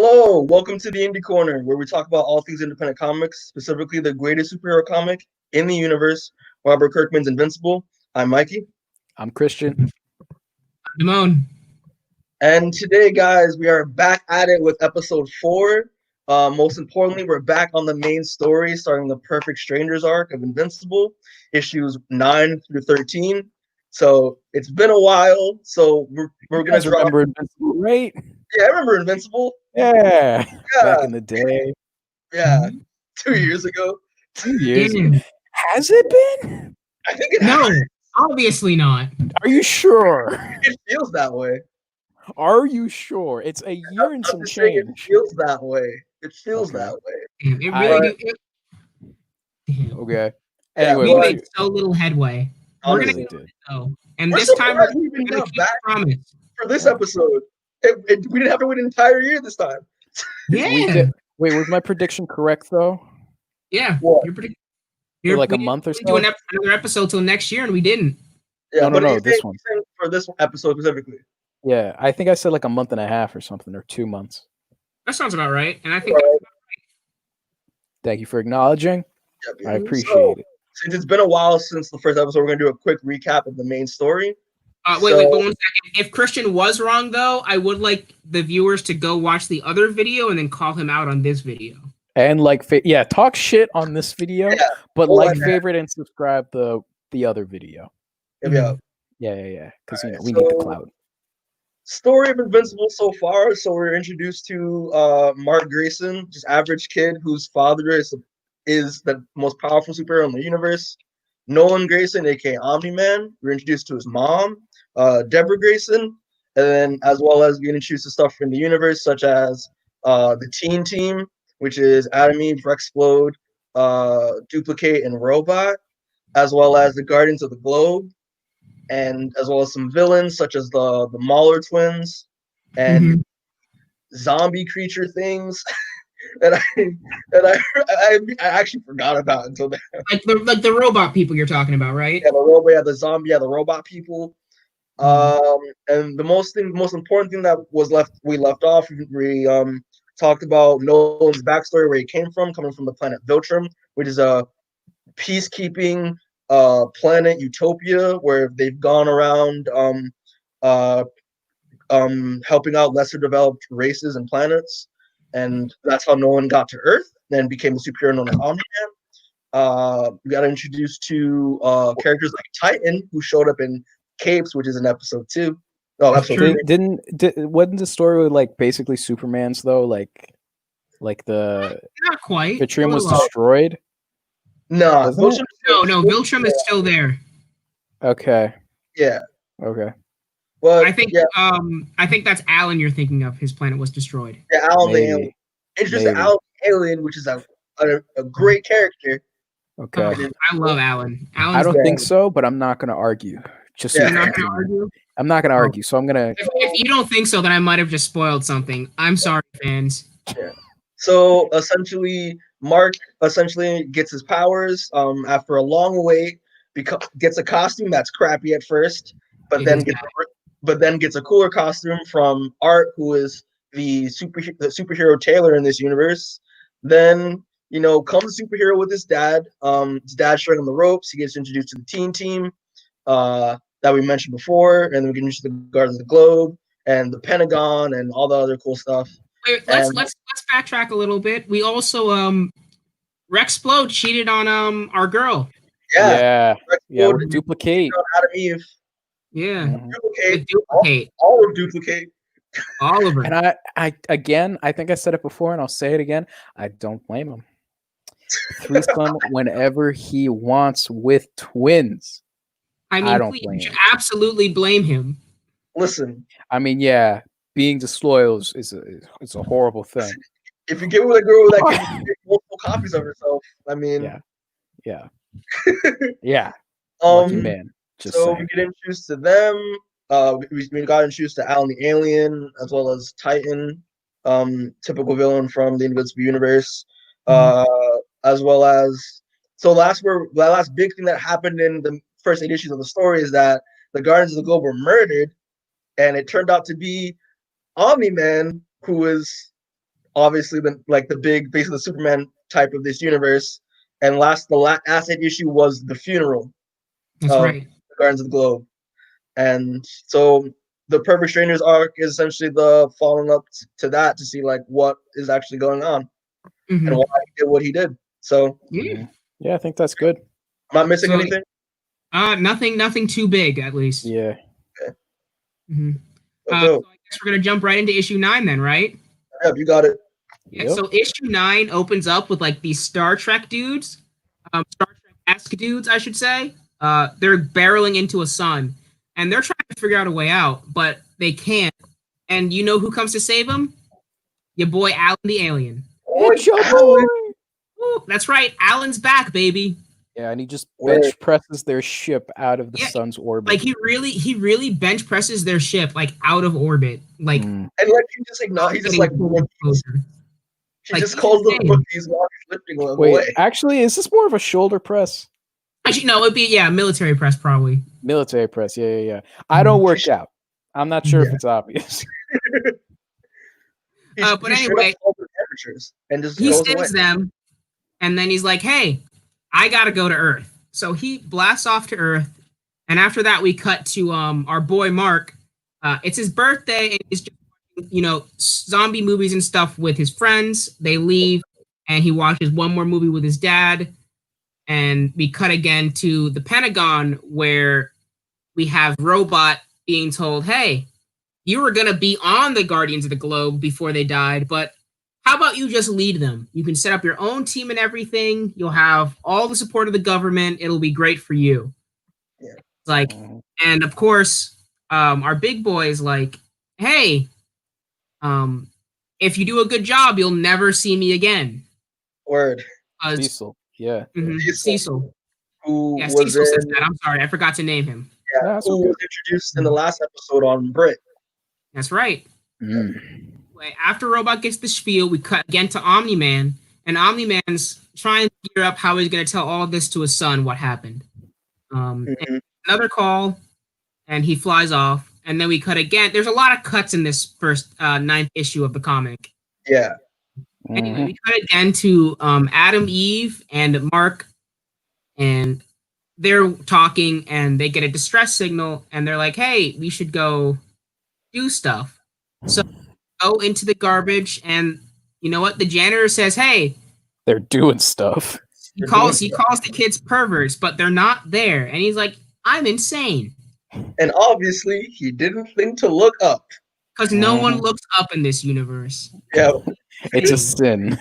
Hello, welcome to the Indie Corner, where we talk about all things independent comics, specifically the greatest superhero comic in the universe, Robert Kirkman's Invincible. I'm Mikey. I'm Christian. Demoan. And today, guys, we are back at it with episode 4. Most importantly, we're back on the main story, starting the Perfect Strangers arc of Invincible, issues 9 through 13. So it's been a while, so we're gonna remember Invincible, right? Yeah, I remember Invincible. Yeah, back in the day. Yeah, 2 years ago. 2 years. Has it been? I think it No, has. obviously not. Are you sure? It feels that way. Are you sure? It's a year and some change. It feels that way. It feels Okay. that way. Damn, it really do. Damn. Okay. Yeah, Anyway, We but- made so little headway. We're Honestly, gonna go, and We're this time surprised we're we even gonna got keep back the promise. for this episode. We didn't have to wait an entire year this time. Yeah, Wait, was my prediction correct though? yeah. What? You're pretty. Like we a month or didn't so? do another episode till next year, and we didn't. Yeah, No, but this one. for this episode specifically. Yeah, I think I said like a month and a half or something, or 2 months. That sounds about right. And I think Right. Thank you for acknowledging. Yeah, I appreciate it. Since it's been a while since the first episode, we're gonna do a quick recap of the main story. wait, but 1 second. If Christian was wrong, though, I would like the viewers to go watch the other video and then call him out on this video. And like, talk shit on this video, Yeah, but we'll like, let that. favorite, and subscribe the other video. Yeah. Yeah. Because Alright, we need the so- clout. Story of Invincible so far. So we're introduced to Mark Grayson, just average kid whose father is the most powerful superhero in the universe. Nolan Grayson, aka Omni-Man. We're introduced to his mom, Deborah Grayson, and then as well as being introduced to stuff in the universe such as the Teen Team, which is Adam Eve, Rexplode, Duplicate, and Robot, as well as the Guardians of the Globe, and as well as some villains such as the Mauler twins and zombie creature things that I actually forgot about until then. Like the robot people you're talking about, right? Yeah, the robot people. And the most important thing that we left off, we talked about Nolan's backstory, where he came from, coming from the planet Viltrum, which is a peacekeeping planet utopia where they've gone around helping out lesser developed races and planets, and that's how Nolan got to Earth, then became the superhero known as Omni-Man. We got introduced to characters like Titan, who showed up in Capes, which is in episode 2. Oh, episode 3. Wasn't the story with like basically Superman's though? Like the Not quite. Vitrium was A little. destroyed. No, Wasn't it? No. Viltrum is still there. Okay. Yeah. Okay. Well, I think. I think that's Alan you're thinking of. His planet was destroyed. Yeah, Alan the Maybe. Alien. Introduced to Alan the Alien, which is a great character. Okay. I love Alan. I don't think so, but I'm not gonna argue. Just so Yeah. you You're not continue. gonna argue. I'm not gonna argue, so I'm gonna. If you don't think so, then I might have just spoiled something. I'm sorry, fans. So essentially, Mark gets his powers after a long wait. Gets a costume that's crappy at first, but then gets a cooler costume from Art, who is the superhero tailor in this universe. Then comes the superhero with his dad. His dad's showing him the ropes. He gets introduced to the Teen Team that we mentioned before, and then we get introduced to the Guardians of the Globe and the Pentagon and all the other cool stuff. Wait, let's backtrack a little bit. We also Rexplode cheated on our girl. Yeah. Rexplode Duplicate. Adam Eve. Yeah. Mhm. Duplicate. All of Duplicate. All of her. And I think I said it before, and I'll say it again. I don't blame him. Threesome whenever he wants with twins. I I don't mean, blame you should him. absolutely blame him. Listen, I mean, yeah, being disloyal is a horrible thing. if you get with a girl that can make multiple copies of herself, I mean, Yeah. Lucky um, man. Just so saying. we get introduced to them. We got introduced to Alan the Alien, as well as Titan, typical villain from the Invincible universe, as well as the last big thing that happened in the first 8 issues of the story is that the Guardians of the Globe were murdered, and it turned out to be Omni-Man, who is obviously the big basically the Superman type of this universe. And the last issue was the funeral That's of right. the Guardians of the Globe. And so the Perfect Strangers arc is essentially the following up to that to see like what is actually going on and why he did what he did. So yeah, I think that's good. I'm not missing anything. Nothing too big, at least. Yeah. Okay. So I guess we're gonna jump right into issue 9 then, right? Yep, you got it. Yeah. Yep. So issue 9 opens up with like these Star Trek dudes, Star Trek-esque dudes, I should say. They're barreling into a sun, and they're trying to figure out a way out, but they can't. And you know who comes to save them? Your boy Alan the Alien. It's your boy. Ooh, that's right, Alan's back, baby. Yeah, and he just bench presses their ship out of the sun's orbit. Like he really bench presses their ship like out of orbit. Like and like he just he's just like she like, just calls them rookies while he's lifting them away. Actually, is this more of a shoulder press? Actually, no, it'd be military press probably. Military press, yeah. I don't work out. I'm not sure if it's obvious. But anyway, and just he saves them, and then he's like, "Hey, I gotta go to Earth." So he blasts off to Earth, and after that, we cut to our boy Mark. It's his birthday, and he's just, zombie movies and stuff with his friends. They leave, and he watches one more movie with his dad, and we cut again to the Pentagon where we have Robot being told, "Hey, you were gonna be on the Guardians of the Globe before they died, but how about you just lead them? You can set up your own team and everything. You'll have all the support of the government. It'll be great for you." Yeah. Like, and of course, our big boy is like, "Hey, if you do a good job, you'll never see me again." Word. Cecil. Yeah. Cecil. Who was Cecil says that. I'm sorry, I forgot to name him. Yeah, who was introduced in the last episode on Brit. That's right. After Robot gets the spiel, we cut again to Omni-Man, and Omni-Man's trying to gear up how he's going to tell all of this to his son, what happened. Another call, and he flies off, and then we cut again. There's a lot of cuts in this first 9th issue of the comic. Yeah. Anyway, we cut again to Adam, Eve, and Mark, and they're talking, and they get a distress signal, and they're like, "Hey, we should go do stuff." So go into the garbage, and you know what? The janitor says, "Hey, they're doing stuff." He calls the kids perverts, but they're not there, and he's like, "I'm insane." And obviously, he didn't think to look up because no one looks up in this universe. Yeah, it's a sin.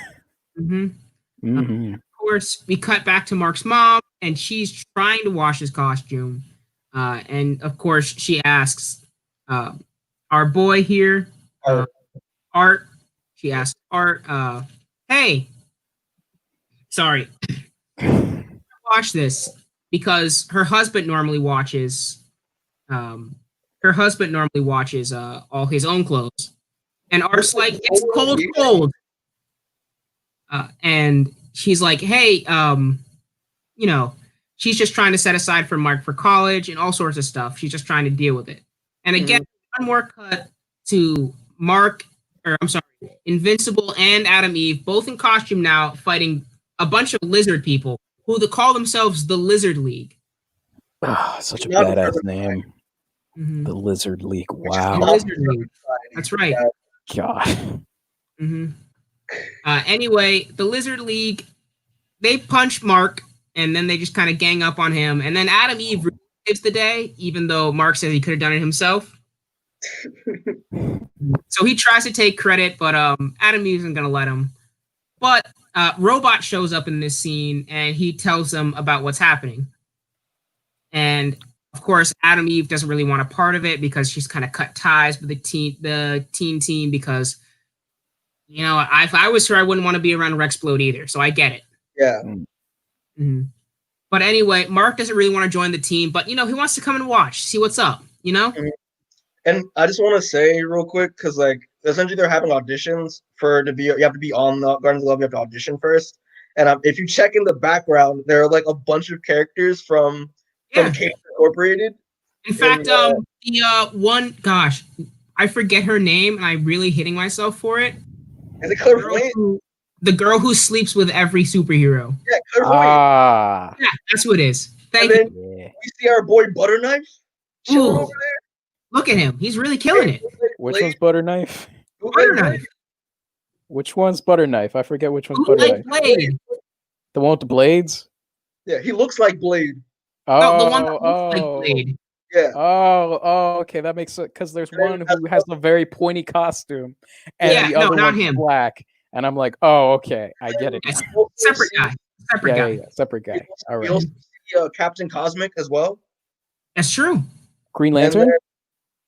Of course, we cut back to Mark's mom, and she's trying to wash his costume, and of course, she asks our boy here, Art. She asks Art, "Hey, sorry, watch this," because her husband normally watches. Her husband normally watches all his own clothes, and Art's like, "It's cold." And she's like, "Hey, she's just trying to set aside for Mark for college and all sorts of stuff. She's just trying to deal with it." And again, one more cut to Invincible and Adam Eve, both in costume now, fighting a bunch of lizard people who call themselves the Lizard League. Such a badass name. The Lizard League. Wow. Lizard League. That's right. God. Anyway, the Lizard League, they punch Mark, and then they just kind of gang up on him. And then Adam Eve saves the day, even though Mark says he could have done it himself. So he tries to take credit, but Adam Eve isn't going to let him. But Robot shows up in this scene, and he tells them about what's happening. And of course, Adam Eve doesn't really want a part of it because she's kind of cut ties with the teen team because, if I was her, I wouldn't want to be around Rexplode either. So I get it. Yeah. But anyway, Mark doesn't really want to join the team, but, he wants to come and watch, see what's up, And I just want to say real quick, because, essentially they're having auditions you have to be on the Guardians of the Globe, you have to audition first. And if you check in the background, there are, a bunch of characters from Cage Incorporated. In fact, I forget her name, and I'm really hitting myself for it. Is it Clairvoyant? The girl who sleeps with every superhero. Yeah, Clairvoyant. Ah. Yeah, that's who it is. Thank and then you. Yeah. we see our boy Butterknife chilling Ooh. over there. Look at him. He's really killing it. Which one's Butterknife? Butterknife. Which one's Butterknife? I forget which one's Who Butterknife. like Blade? The one with the blades? Yeah, he looks like Blade. No, the one that looks like Blade. Yeah. Okay, that makes sense because there's one who has a very pointy costume, and the other not one's him. black. And I'm like, oh, okay, I get it. Yes. Separate guy. Separate guy. All We right. also see Captain Cosmic as well. That's true. Green Lantern.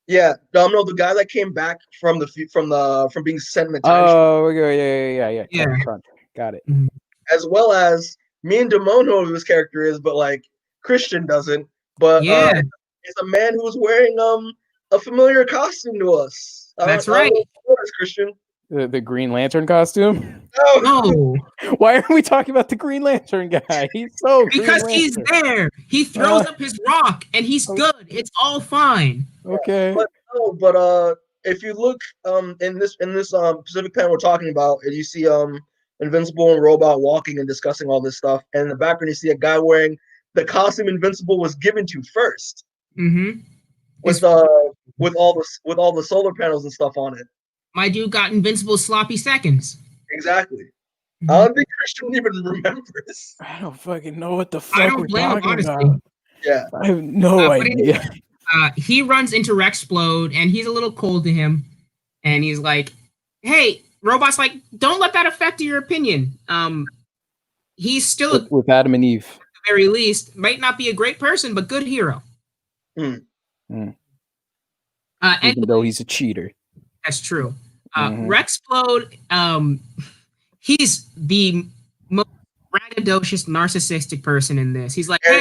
Yeah, no, the guy that came back from being sent in the time. Oh, yeah. Crunch. Got it. As well as me and Demoan know who his character is, but like Christian doesn't. But it's a man who's wearing a familiar costume to us. That's right. What is Christian? The Green Lantern costume? No. Why are we talking about the Green Lantern guy? He's so because he's there. He throws up his rock and he's good. It's all fine. Okay. But if you look in this Pacific panel we're talking about, and you see Invincible and Robot walking and discussing all this stuff, and in the background you see a guy wearing the costume Invincible was given to first. Mm-hmm. With all the solar panels and stuff on it. My dude got Invincible sloppy seconds. Exactly. I don't think Christian even remembers. I don't fucking know what the fuck we're talking about. Yeah. I have no idea. He runs into Rexplode and he's a little cold to him. And he's like, hey, Robot's like, don't let that affect your opinion. He's still with Adam and Eve. At the very least, might not be a great person, but good hero. Even Anyway, though he's a cheater. That's true. Rexplode, he's the most braggadocious, narcissistic person in this. He's like, hey,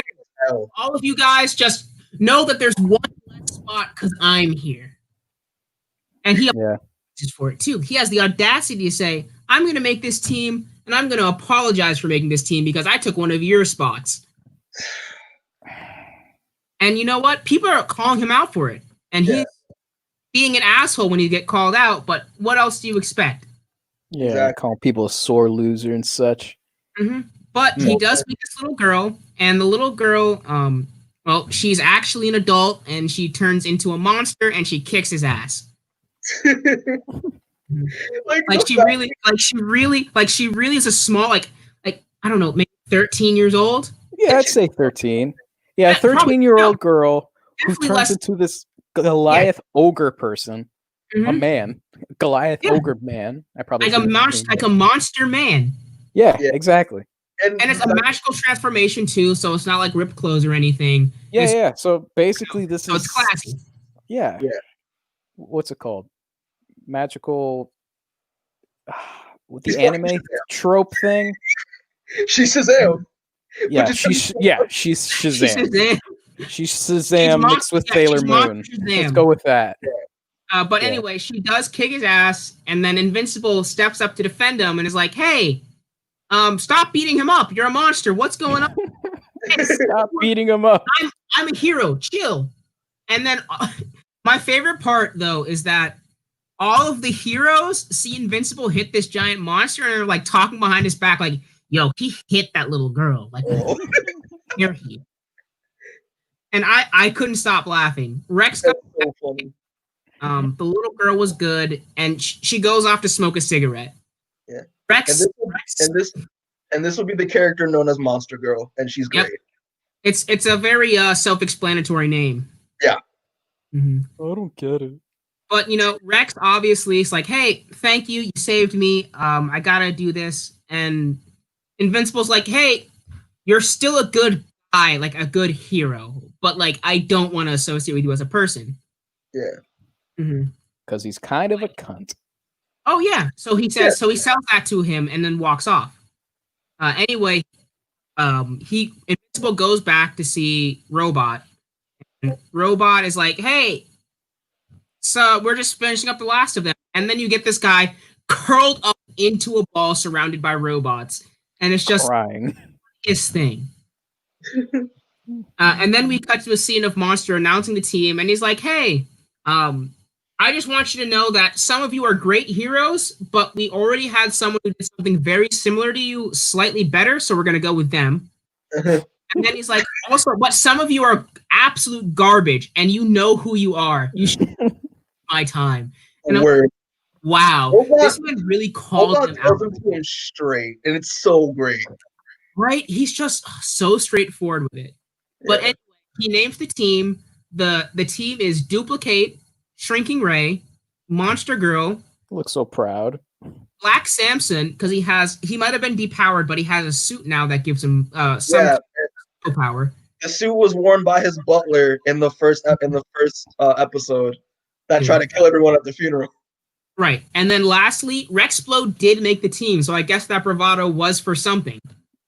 all of you guys just know that there's one less spot because I'm here. And he apologizes for it too. He has the audacity to say, I'm going to make this team and I'm going to apologize for making this team because I took one of your spots. And you know what? People are calling him out for it. And he's being an asshole when you get called out, but what else do you expect? Yeah, exactly. Calling people a sore loser and such. But he does meet this little girl, and the little girl, she's actually an adult, and she turns into a monster, and she kicks his ass. She really is a small, like I don't know, maybe 13 years old. Yeah, I'd say 13. Yeah, 13-year-old girl who turns into this Goliath ogre person, a man, Goliath ogre man. I probably like a monster man. Yeah, exactly. And it's a magical transformation too, so it's not like ripped clothes or anything. Yeah. So basically, this is it's classy. Yeah. What's it called? Magical. With the anime trope thing. She's Shazam. Yeah, she's Shazam. She's Shazam mixed with Sailor Moon. Let's go with that. But anyway, she does kick his ass, and then Invincible steps up to defend him and is like, hey, stop beating him up. You're a monster. What's going on? Stop beating him up. I'm a hero. Chill. And then my favorite part, though, is that all of the heroes see Invincible hit this giant monster, and they're like talking behind his back, like, yo, he hit that little girl. Like, here he. And I couldn't stop laughing. Rex got so funny. The little girl was good, and she goes off to smoke a cigarette. Yeah. Rex. And this will be the character known as Monster Girl, and she's great. It's a very self-explanatory name. Yeah. I don't get it. But Rex obviously is like, hey, thank you, you saved me. I gotta do this. And Invincible's like, hey, you're still a good guy, like a good hero, but like I don't want to associate with you as a person. Yeah. Because he's kind of a cunt. Oh yeah. So he says. So he sells that to him and then walks off. Anyway, Invincible goes back to see Robot. And Robot is like, hey, so we're just finishing up the last of them, and then you get this guy curled up into a ball surrounded by robots, and it's just crying. His thing. And then we cut to a scene of Monster announcing the team, and he's like, hey, I just want you to know that some of you are great heroes, but we already had someone who did something very similar to you, slightly better, so we're going to go with them. And then he's like, also, but some of you are absolute garbage, and you know who you are. You should my time. And Word. Wow, this man really called him out. Him straight, and it's so great. Right? He's just so straightforward with it. But anyway, he names the team. The team is Duplicate, Shrinking Ray, Monster Girl. Looks so proud. Black Samson, because he might have been depowered, but he has a suit now that gives him some power. The suit was worn by his butler in the first episode that tried to kill everyone at the funeral. Right. And then lastly, Rexplode did make the team, so I guess that bravado was for something.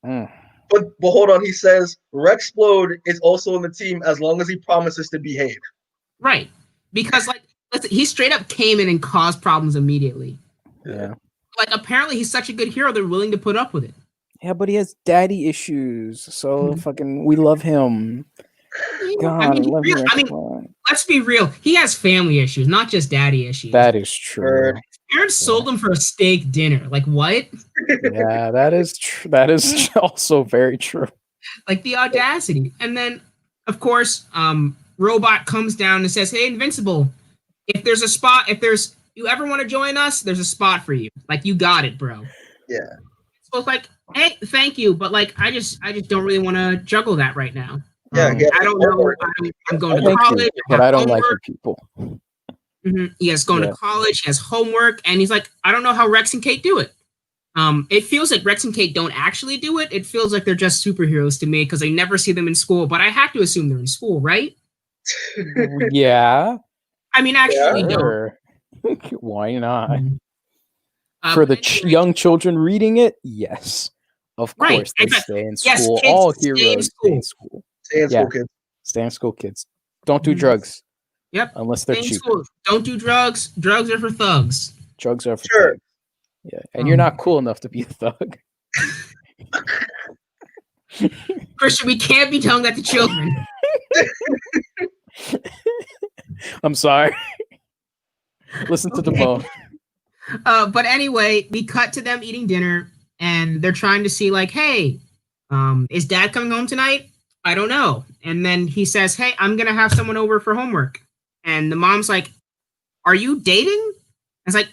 But hold on, he says Rexplode is also in the team as long as he promises to behave. Right. Because he straight up came in and caused problems immediately. Yeah. Apparently he's such a good hero, they're willing to put up with it. Yeah, but he has daddy issues, so fucking we love him. God, let's be real. He has family issues, not just daddy issues. That is true. His parents sold him for a steak dinner. Like, what? Yeah, that is true. That is also very true. Like, the audacity. And then, of course, Robot comes down and says, hey, Invincible, if you ever want to join us, there's a spot for you. Like, you got it, bro. Yeah. So it's like, hey, thank you, but like, I just don't really want to juggle that right now. Yeah, I don't know. I'm going to college, but I don't like your people. He has going to college. He has homework, and he's like, I don't know how Rex and Kate do it. It feels like Rex and Kate don't actually do it. It feels like they're just superheroes to me because I never see them in school. But I have to assume they're in school, right? Yeah. I mean, actually, sure. Why not? For the young children reading it, yes. Of course, they stay in school. Yes, all heroes stay in school. Stay in school, kids. Stay in school, kids. Don't do drugs. Yep. Unless they're cheap. Don't do drugs. Drugs are for thugs. Drugs are for thugs. Yeah. And you're not cool enough to be a thug. Christian, we can't be telling that to children. I'm sorry. Listen to Demoan. But anyway, we cut to them eating dinner, and they're trying to see, like, hey, is Dad coming home tonight? I don't know. And then he says, hey, I'm going to have someone over for homework. And the mom's like, are you dating?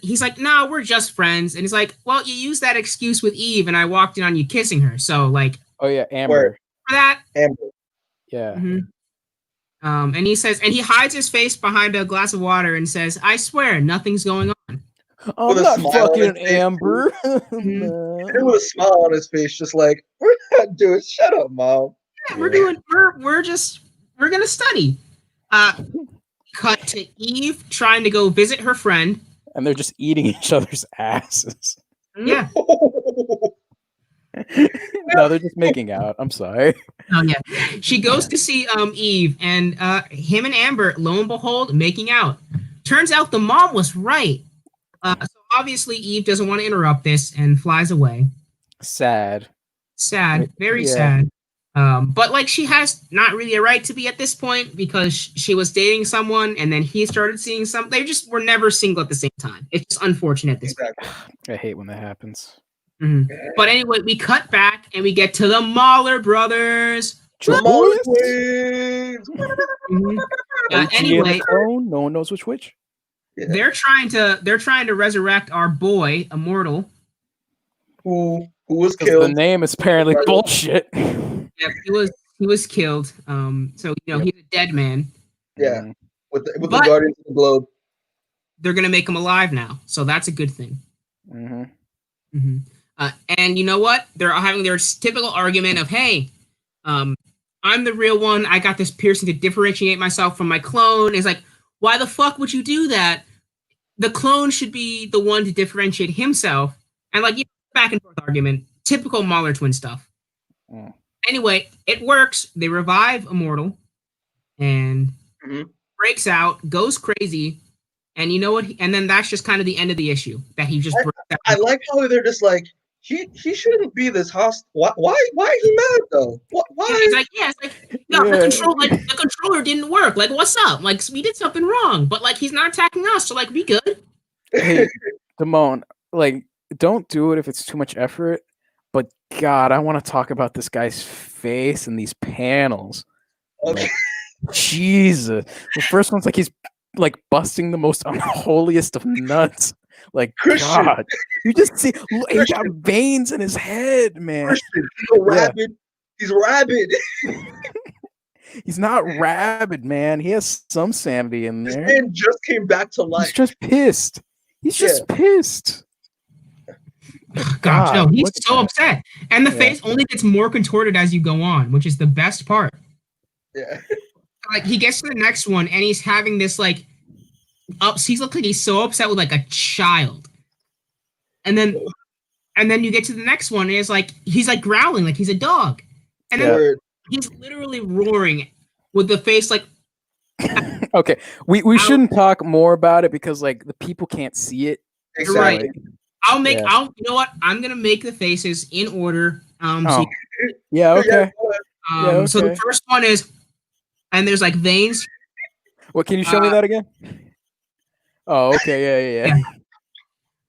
He's like, no, we're just friends. And he's like, well, you used that excuse with Eve, and I walked in on you kissing her. So, like, oh yeah, Amber. For that, Amber. Yeah. Mm-hmm. And he says, and he hides his face behind a glass of water and says, I swear, nothing's going on. I'm not fucking Amber. There was a smile on his face, just like, we're not doing. Shut up, Mom. Yeah, we're gonna study. Cut to Eve trying to go visit her friend, and they're just eating each other's asses. Yeah. No, they're just making out. I'm sorry. Oh yeah. She goes to see Eve, and him and Amber, lo and behold, making out. Turns out the mom was right. So obviously Eve doesn't want to interrupt this and flies away. Sad. Very sad. But like, she has not really a right to be at this point because she was dating someone and then he started seeing some. They just were never single at the same time. It's just unfortunate at this point. I hate when that happens. Mm-hmm. But anyway, we cut back and we get to the Mahler brothers. Anyway, no one knows which. Yeah. They're trying to resurrect our boy, Immortal, who was killed. The name is apparently bullshit. Yeah, he was killed. So he's a dead man. Yeah, with the Guardians of the Globe. They're gonna make him alive now, so that's a good thing. Mm-hmm. Mm-hmm. And you know what? They're having their typical argument of, hey, I'm the real one. I got this piercing to differentiate myself from my clone. It's like, why the fuck would you do that? The clone should be the one to differentiate himself. And like, back and forth argument, typical Mahler twin stuff. Mm. Anyway, it works. They revive Immortal and breaks out, goes crazy. And you know what? And then that's just kind of the end of the issue that he just. I like how they're just like, he shouldn't be this hostile. Why is he mad though? Why? The controller didn't work. Like, what's up? Like, we did something wrong, but like he's not attacking us, so like, be good. Hey, Demoan, like, don't do it if it's too much effort. But God, I want to talk about this guy's face and these panels. Okay. Like, Jesus, the first one's like he's like busting the most unholiest of nuts. Like, Christian. God, you just see he got veins in his head, man. Christian, he's rabid. He's rabid. He's not rabid, man. He has some sanity in there. This man just came back to life. He's just pissed. He's just pissed. Gosh, no, he's so upset. And the face only gets more contorted as you go on, which is the best part. Yeah. Like, he gets to the next one, and he's having this, like, he's looking like he's so upset with, like, a child. And then you get to the next one, and it's like, he's, like, growling like he's a dog. And then he's literally roaring with the face, like... Okay, we shouldn't talk more about it because, like, the people can't see it. Exactly. Right. You know what? I'm gonna make the faces in order. Okay. So the first one is, and there's like veins. What, can you show me that again? Oh, okay,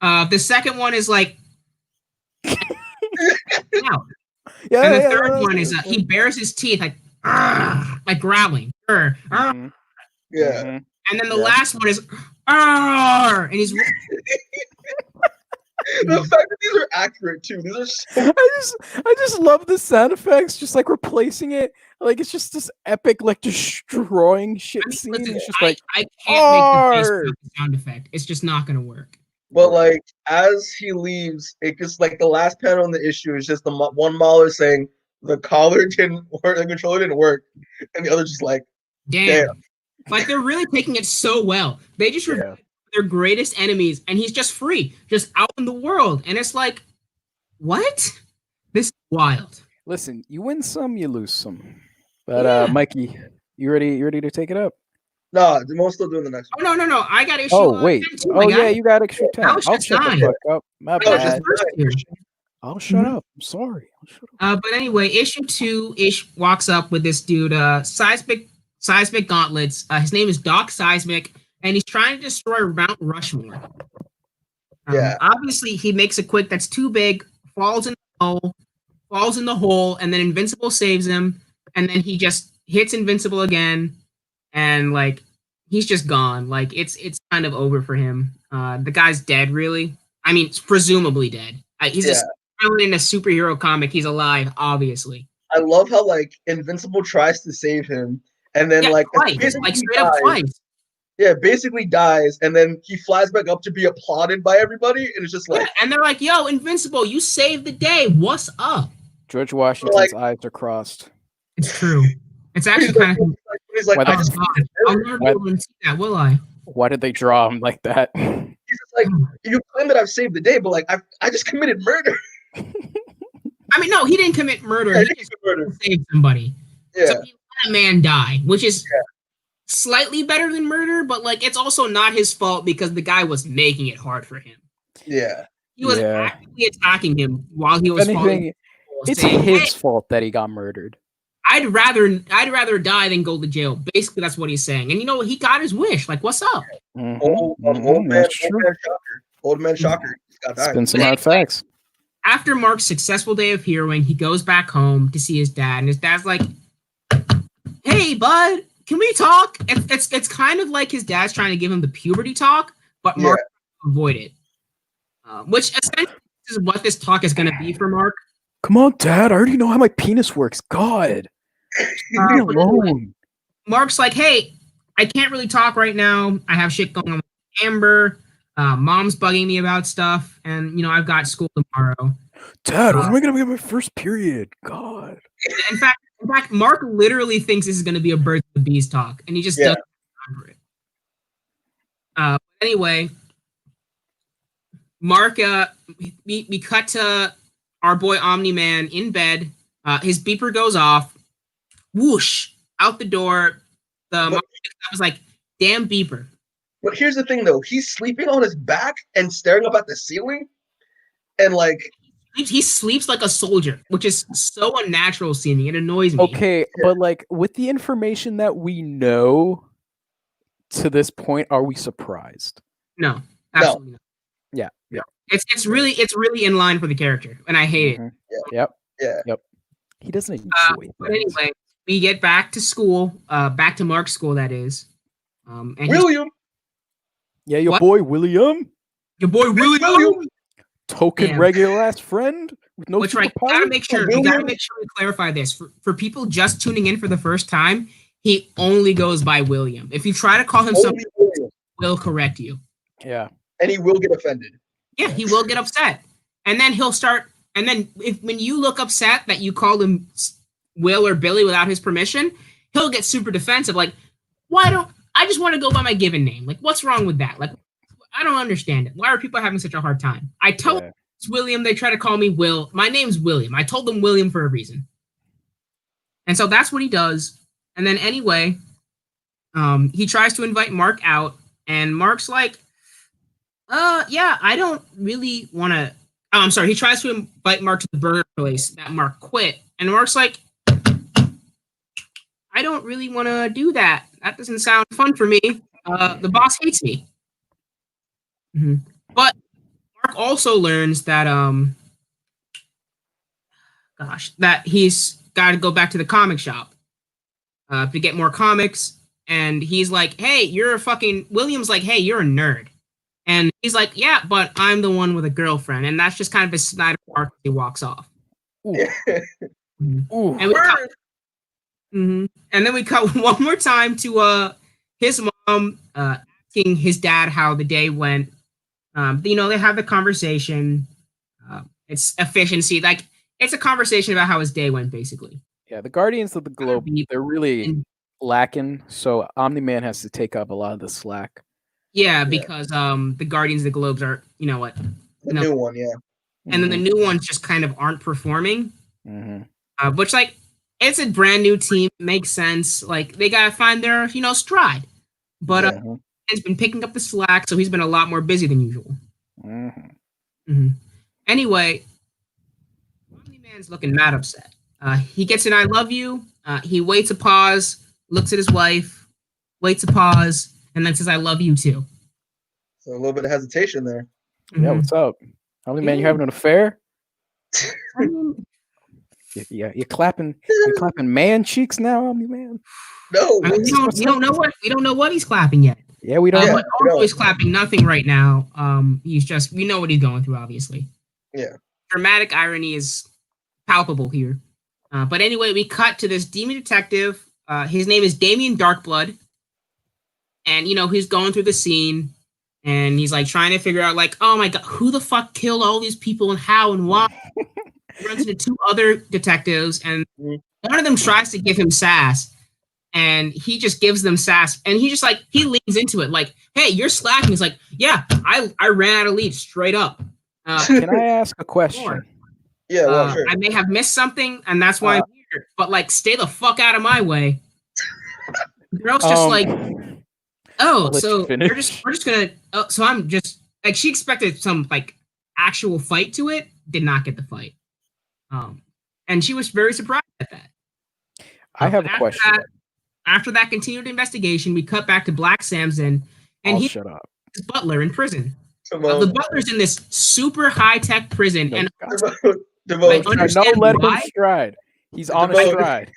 yeah. The second one is like, and the third one is he bares his teeth like growling. Yeah. And then the last one is, and he's. The fact that these are accurate too. These are so... I just love the sound effects, just like replacing it. Like, it's just this epic, like, destroying shit scene. Listen, it's just like, I can't make the sound effect. It's just not gonna work. But like, as he leaves, it just like the last panel in the issue is just the one Mauler saying the collar didn't work, the controller didn't work, and the other just like, damn. Like, they're really taking it so well. They just their greatest enemies, and he's just free, just out in the world, and it's like, what? This is wild. Listen, you win some, you lose some. But Mikey, you ready to take it up? No, Demoan's still doing the next one. Oh no, I got issue. Oh wait, you got issue 10. I'll shut the fuck up. My bad. I'll shut up. I'm sorry. But anyway, issue 2 walks up with this dude, Seismic Gauntlets. His name is Doc Seismic. And he's trying to destroy Mount Rushmore. Obviously, he makes a quick that's too big, falls in the hole, and then Invincible saves him, and then he just hits Invincible again, and like he's just gone. Like, it's kind of over for him. The guy's dead, really. I mean, presumably dead. He's just in a superhero comic. He's alive, obviously. I love how like Invincible tries to save him, and then twice, like straight up twice. Yeah, basically dies, and then he flies back up to be applauded by everybody, and it's just like... and they're like, yo, Invincible, you saved the day. What's up? George Washington's eyes are crossed. It's true. It's actually kind of... He's like, I'll never be able to see that, will I? Why did they draw him like that? He's just like, you claim that I've saved the day, but like, I just committed murder. I mean, no, he didn't commit murder. He just saved somebody. Yeah. So he let a man die, which is... slightly better than murder, but like it's also not his fault because the guy was making it hard for him. Yeah. He was actively attacking him while he was falling. It's his fault that he got murdered. I'd rather die than go to jail. Basically, that's what he's saying. And you know what? He got his wish. Like, what's up? Old man shocker. Spin some hard facts. After Mark's successful day of heroing, he goes back home to see his dad, and his dad's like, "Hey, bud, can we talk?" It's kind of like his dad's trying to give him the puberty talk, but Mark avoid it. Which essentially is what this talk is going to be for Mark. Come on, Dad. I already know how my penis works. God. Leave me alone. Mark's like, hey, I can't really talk right now. I have shit going on with Amber. Mom's bugging me about stuff. And, you know, I've got school tomorrow. Dad, when am I going to get my first period? God. In fact, Mark literally thinks this is going to be a Birds of the Bees talk. And he just doesn't remember it. Anyway, Mark, we cut to our boy Omni-Man in bed. His beeper goes off. Whoosh! Out the door. I was like, damn beeper. But here's the thing, though. He's sleeping on his back and staring up at the ceiling. And, like... he sleeps like a soldier, which is so unnatural seeming. It annoys me. Okay, but like with the information that we know to this point, are we surprised? No, absolutely not. Yeah. It's really in line for the character, and I hate it. Yep. He doesn't enjoy but anyway, we get back to school, back to Mark's school, that is. And William. Yeah, your boy William. Your boy William. Token regular ass friend with no superpower. You gotta make sure we clarify this. For people just tuning in for the first time, he only goes by William. If you try to call him something, we'll correct you. Yeah. And he will get offended. Yeah, he will get upset. And then he'll start, and then when you look upset that you called him Will or Billy without his permission, he'll get super defensive. Like, I just want to go by my given name. Like, what's wrong with that? Like, I don't understand it. Why are people having such a hard time? I told them it's William. They try to call me Will. My name's William. I told them William for a reason. And so that's what he does. And then anyway, he tries to invite Mark out. And Mark's like, yeah, I don't really want to. Oh, I'm sorry. He tries to invite Mark to the burger place that Mark quit. And Mark's like, I don't really want to do that. That doesn't sound fun for me. The boss hates me. Mm-hmm. But Mark also learns that that he's got to go back to the comic shop to get more comics. And he's like, hey, William's like, hey, you're a nerd. And he's like, yeah, but I'm the one with a girlfriend. And that's just kind of a snide remark. He walks off. Ooh. Ooh. And then we cut one more time to his mom asking his dad how the day went. They have the conversation. It's efficiency. Like, it's a conversation about how his day went, basically. Yeah, the Guardians of the Globe, they're really lacking. So Omni-Man has to take up a lot of the slack. Yeah, because the Guardians of the Globes are, new one, yeah. And then the new ones just kind of aren't performing. Which, like, it's a brand new team. It makes sense. Like, they got to find their, stride. But he's been picking up the slack, so he's been a lot more busy than usual. Anyway, Omni-Man's looking mad upset. He gets an I love you. He waits a pause, looks at his wife, waits a pause, and then says, I love you too. So a little bit of hesitation there. Yeah, what's up? Omni-Man, you having an affair? You're clapping man cheeks now, Omni-Man? No. I mean, we don't know what he's clapping yet. Yeah, we don't know. Also, he's clapping nothing right now. He's just, we know what he's going through, obviously. Yeah. Dramatic irony is palpable here. But anyway, we cut to this demon detective. His name is Damien Darkblood. And, he's going through the scene. And he's, like, trying to figure out, like, oh, my God, who the fuck killed all these people and how and why? He runs into two other detectives. And one of them tries to give him sass. And he just gives them sass. And he just, like, he leans into it. Like, hey, you're slacking. He's like, yeah, I ran out of leads straight up. Can I ask a question? Yeah, well, sure. I may have missed something, and that's why I'm here. But, like, stay the fuck out of my way. The girl's just like, oh, so we're just gonna. Oh, so I'm just like, she expected some, like, actual fight to it. Did not get the fight. And she was very surprised at that. I have a question. After that continued investigation, we cut back to Black Samson, and shut up. His butler in prison. The butler's in this super high-tech prison, and let him stride. He's on a stride.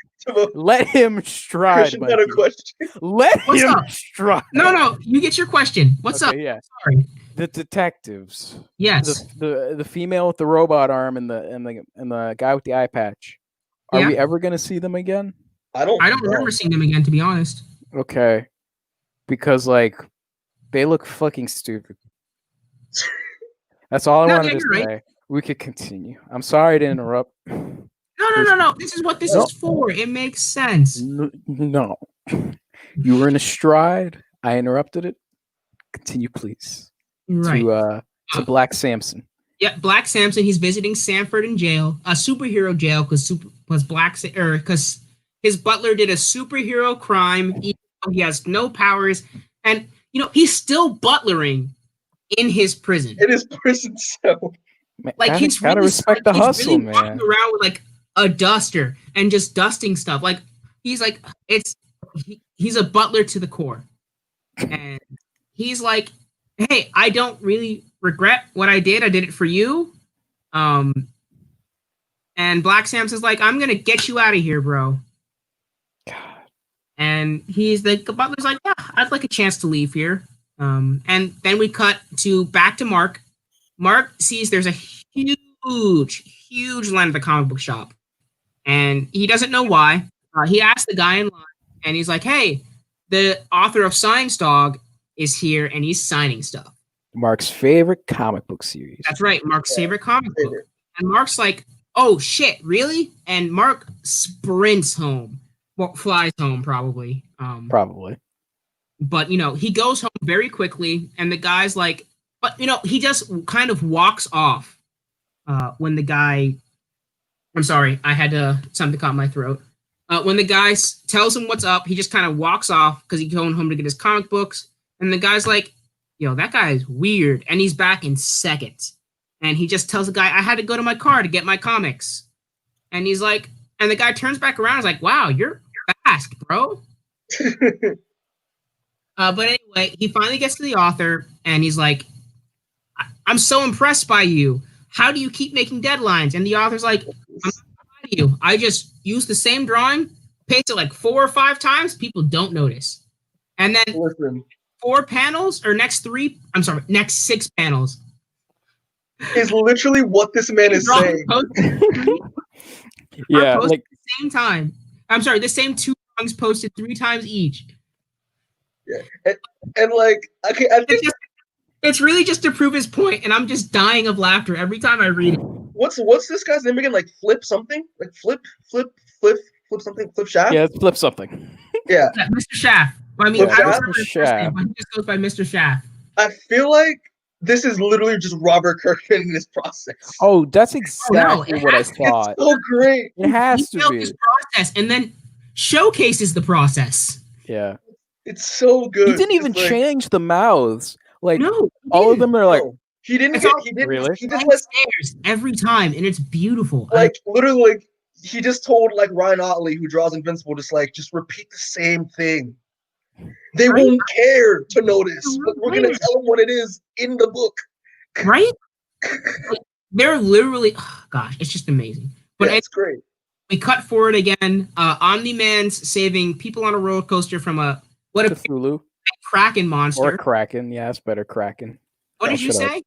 Let him stride. Got a question. Let him stride. No, you get your question. What's up? Yeah. Sorry. The detectives. Yes. The female with the robot arm and the guy with the eye patch. Are we ever going to see them again? I don't remember seeing them again, to be honest. Okay. Because, like, they look fucking stupid. That's all I wanted to say. Right. We could continue. I'm sorry to interrupt. No. This is what this is for. It makes sense. No. You were in a stride. I interrupted it. Continue, please. Right. To Black Samson. Yeah, Black Samson. He's visiting Sanford in jail, a superhero jail, because his butler did a superhero crime. He has no powers, and he's still butlering in his prison. In his prison cell. Like he's gotta really respect the hustle, really man. walking around with like a duster and just dusting stuff. Like he's like he's a butler to the core, and he's like, hey, I don't really regret what I did. I did it for you. And Black Sam says like, I'm gonna get you out of here, bro. God. And he's the butler's like, yeah, I'd like a chance to leave here. And then we cut back to Mark. Mark sees there's a huge line at the comic book shop, and he doesn't know why. He asks the guy in line, and he's like, hey, the author of Science Dog is here, and he's signing stuff. Mark's favorite comic book series. That's right, Mark's favorite comic book. And Mark's like, oh shit, really? And Mark sprints home. Well, flies home, probably. Probably. But, he goes home very quickly, and the guy's like, but, he just kind of walks off when the guy, I'm sorry, I had something caught my throat. When the guy tells him what's up, he just kind of walks off because he's going home to get his comic books. And the guy's like, yo, that guy is weird. And he's back in seconds. And he just tells the guy, I had to go to my car to get my comics. And he's like, and the guy turns back around and is like, wow, you're fast, bro. But anyway, he finally gets to the author, and he's like, I'm so impressed by you. How do you keep making deadlines? And the author's like, I'm not gonna lie to you. I just use the same drawing, paste it like 4 or 5 times, people don't notice. And then 4 panels, or next 6 panels. Is literally what this man is saying. Yeah, like like the same time. I'm sorry, the same 2 drawings posted 3 times each. Yeah, and like, okay, I think it's really just to prove his point, and I'm just dying of laughter every time I read it. What's this guy's name again? Like Flip something? Like Flip something? Flip Shaft? yeah, Flip something. Yeah. Mr. Shaft. I mean, I don't remember his first Shaft. name, but he just goes by Mr. Shaft. I feel like this is literally just Robert Kirkman in this process. Oh, that's exactly what I thought. It's so great. It has to be. His process and then showcases the process. Yeah. It's so good. He didn't even change the mouths. Like, no, all of them are like, he didn't. Really? He just like stairs every time, and it's beautiful. Like literally, like he just told like Ryan Otley, who draws Invincible, just repeat the same thing. They won't care to notice, but we're gonna tell them what it is in the book. Right? They're literally, oh gosh, it's just amazing. But yeah, it's great. We cut forward again. Omni-Man's saving people on a roller coaster from a Cthulhu. Kraken monster. Or Kraken, yeah, it's better Kraken. What did you say?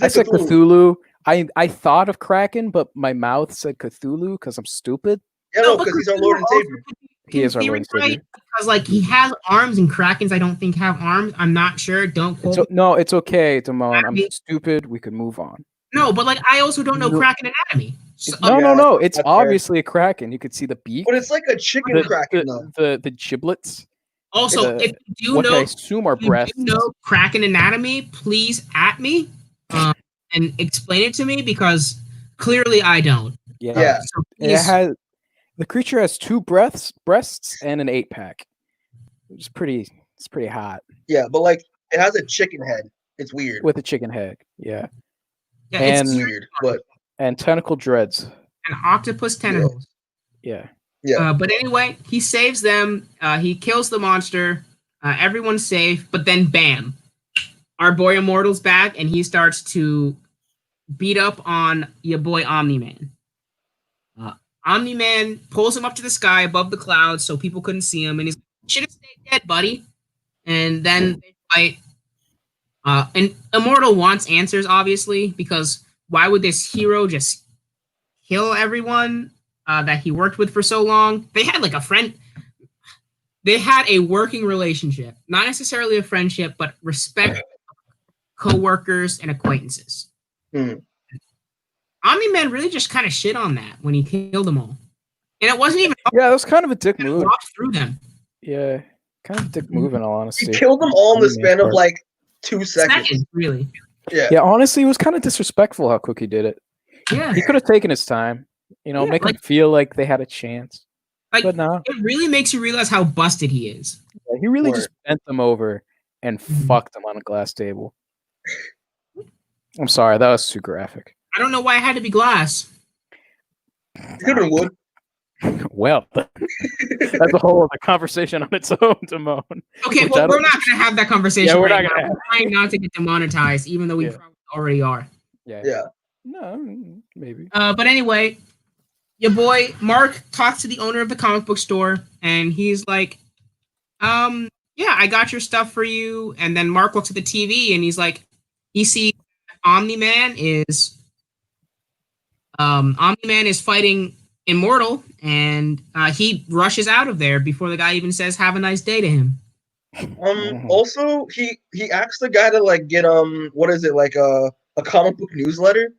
I said Cthulhu. I thought of Kraken, but my mouth said Cthulhu because I'm stupid. Yeah, no, because he's our Lord and Savior. He is our Lord and Savior. Because like he has arms, and Krakens I don't think have arms. I'm not sure. Don't quote. No, it's okay, Demoan. I'm stupid. We can move on. No, but like I also don't know Kraken anatomy. So, no. It's obviously a Kraken. You could see the beak. But it's like a chicken Kraken, though. The giblets. Also, if you do know, I assume are breasts. If you know Kraken anatomy, please at me and explain it to me, because clearly I don't. Yeah. So the creature has 2 breasts and an 8-pack. It's pretty hot. Yeah, but like it has a chicken head. It's weird. With a chicken head. Yeah. Yeah, it's weird, and tentacle dreads. And octopus tentacles. Yeah. Yeah. But anyway, he saves them. He kills the monster. Everyone's safe. But then, bam, our boy Immortal's back, and he starts to beat up on your boy Omni-Man. Omni-Man pulls him up to the sky above the clouds so people couldn't see him, and he's like, should have stayed dead, buddy. And then they fight. And Immortal wants answers, obviously, because why would this hero just kill everyone that he worked with for so long? They had like a friend. They had a working relationship, not necessarily a friendship, but respect, co-workers and acquaintances. Omni-Man really just kind of shit on that when he killed them all, and it wasn't even. Yeah, it was kind of a dick move. Walked through them. Yeah, kind of a dick move in all honesty. He killed them all in the span of like 2 seconds. Really. Yeah, honestly, it was kind of disrespectful how quick he did it. Yeah, he could have taken his time. Make them feel like they had a chance. But no, it really makes you realize how busted he is. Yeah, he really just bent them over and fucked them on a glass table. I'm sorry, that was too graphic. I don't know why it had to be glass. It could have been wood. Well, that's a whole other conversation on its own, Demoan. Okay, well, we're not going to have that conversation. Yeah, we're right not going to. We're trying not to get demonetized, even though we probably already are. Yeah. No, maybe. But anyway, your boy Mark talks to the owner of the comic book store, and he's like, yeah, I got your stuff for you. And then Mark looks at the TV, and he's like, he sees Omni-Man is fighting Immortal, and he rushes out of there before the guy even says "Have a nice day" to him. Also, he asked the guy to like get what is it, like a comic book newsletter?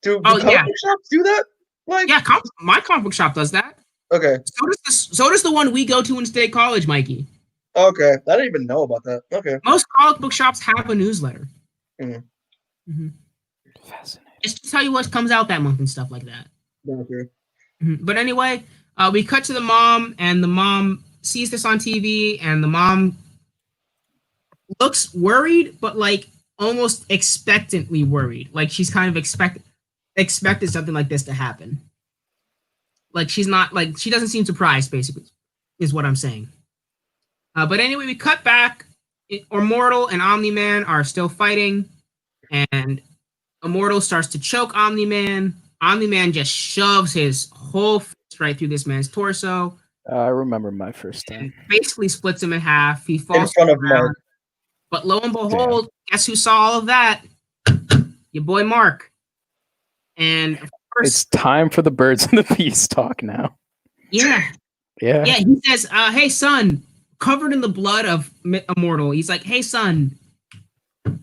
Do comic book shops do that? Like, yeah, my comic book shop does that. Okay. So does the one we go to in State College, Mikey. Okay, I didn't even know about that. Okay. Most comic book shops have a newsletter. Fascinating. Just to tell you what comes out that month and stuff like that. Okay. But anyway, we cut to the mom, and the mom sees this on TV, and the mom looks worried, but like almost expectantly worried. Like she's kind of expected something like this to happen. Like she's not, like, she doesn't seem surprised, basically, is what I'm saying. But anyway, we cut back. Immortal and Omni-Man are still fighting, and Immortal starts to choke Omni-Man. Omni-Man just shoves his whole fist right through this man's torso. I remember my first time. Basically splits him in half. He falls in front of Mark. But lo and behold, guess who saw all of that? Your boy Mark. And of course, it's time for the birds and the bees talk now. Yeah. Yeah. Yeah, he says, hey, son, covered in the blood of Immortal. He's like, hey, son,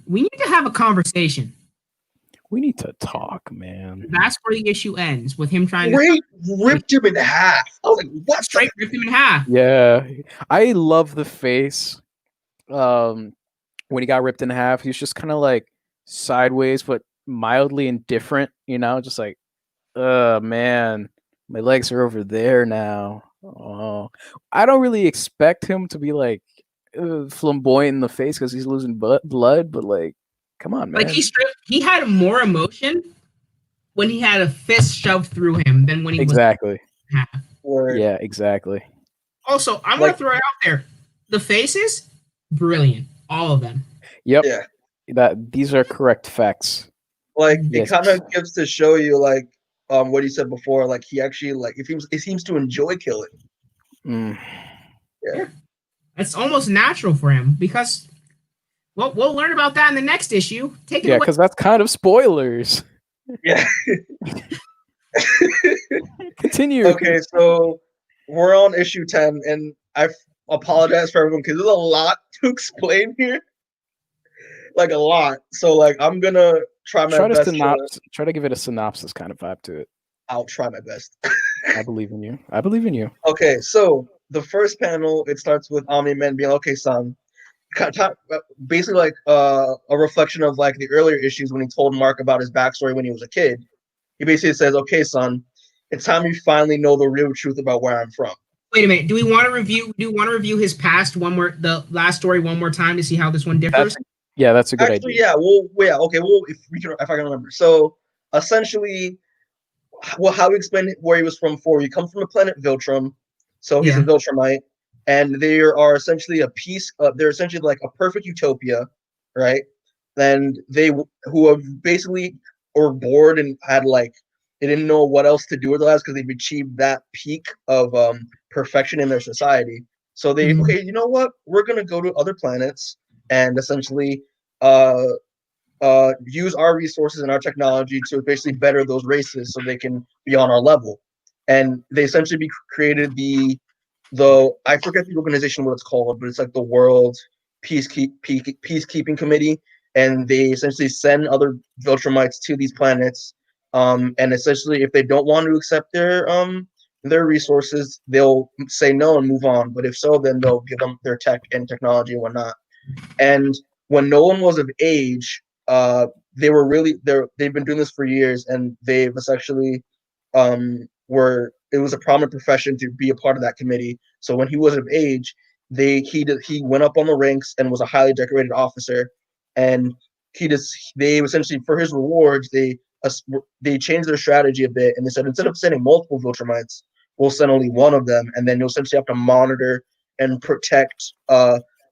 we need to have a conversation. We need to talk, man. That's where the issue ends, with him trying to ripped him in half. I was like, what? Straight ripped him in half. Yeah. I love the face. When he got ripped in half, he was just kind of like sideways, but mildly indifferent, you know, just like, man, my legs are over there now. Oh, I don't really expect him to be like flamboyant in the face because he's losing blood, but like, come on, man. Like he had more emotion when he had a fist shoved through him than when he was half. Yeah, exactly. Also, I'm gonna throw it out there. The faces, brilliant, all of them. Yep. Yeah. These are correct facts. Like it kind of gives to show you like what he said before. Like he actually like it seems to enjoy killing. Yeah. It's almost natural for him because. Well, we'll learn about that in the next issue. Take it away. Because that's kind of spoilers. Yeah. Continue. Okay, so we're on issue 10, and I apologize for everyone because there's a lot to explain here. Like a lot. So like I'm gonna try my best. Try to give it a synopsis kind of vibe to it. I'll try my best. I believe in you. I believe in you. Okay, so the first panel, it starts with Omni-Man being, okay, son. Basically like a reflection of like the earlier issues when he told Mark about his backstory when he was a kid. He basically says, okay, son, it's time you finally know the real truth about where I'm from. Wait a minute. Do we want to review his past the last story one more time to see how this one differs? That's a good idea. Yeah, if I can remember. So essentially, how we explained where he was from before. He comes from the planet Viltrum, so he's a Viltrumite. And they are essentially they're essentially like a perfect utopia, right? And who have basically were bored and had like, they didn't know what else to do with their lives because they've achieved that peak of perfection in their society. So they, okay, you know what? We're going to go to other planets and essentially use our resources and our technology to basically better those races so they can be on our level. And they essentially created I forget the organization what it's called, but it's like the World Peacekeeping Committee, and they essentially send other Viltrumites to these planets, and essentially if they don't want to accept their resources, they'll say no and move on. But if so, then they'll give them their tech and technology and whatnot. And when no one was of age, they've been doing this for years, and they've essentially it was a prominent profession to be a part of that committee. So when he was of age, he went up on the ranks and was a highly decorated officer. And they essentially, for his rewards, they they changed their strategy a bit, and they said instead of sending multiple Viltrumites, we'll send only one of them, and then you'll essentially have to monitor and protect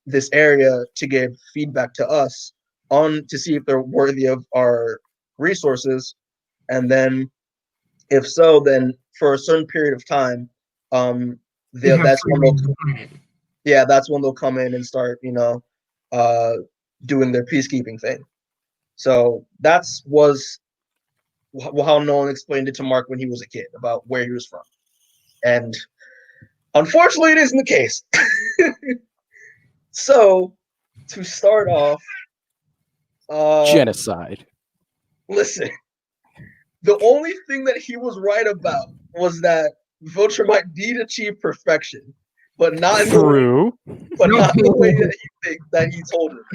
this area to give feedback to us on to see if they're worthy of our resources, and then if so, then for a certain period of time, that's when they'll come in and start, doing their peacekeeping thing. So was how Nolan explained it to Mark when he was a kid about where he was from, and unfortunately, it isn't the case. So, to start off, genocide. Listen, the only thing that he was right about was that Viltrumite did achieve perfection, but not in the way that he told him.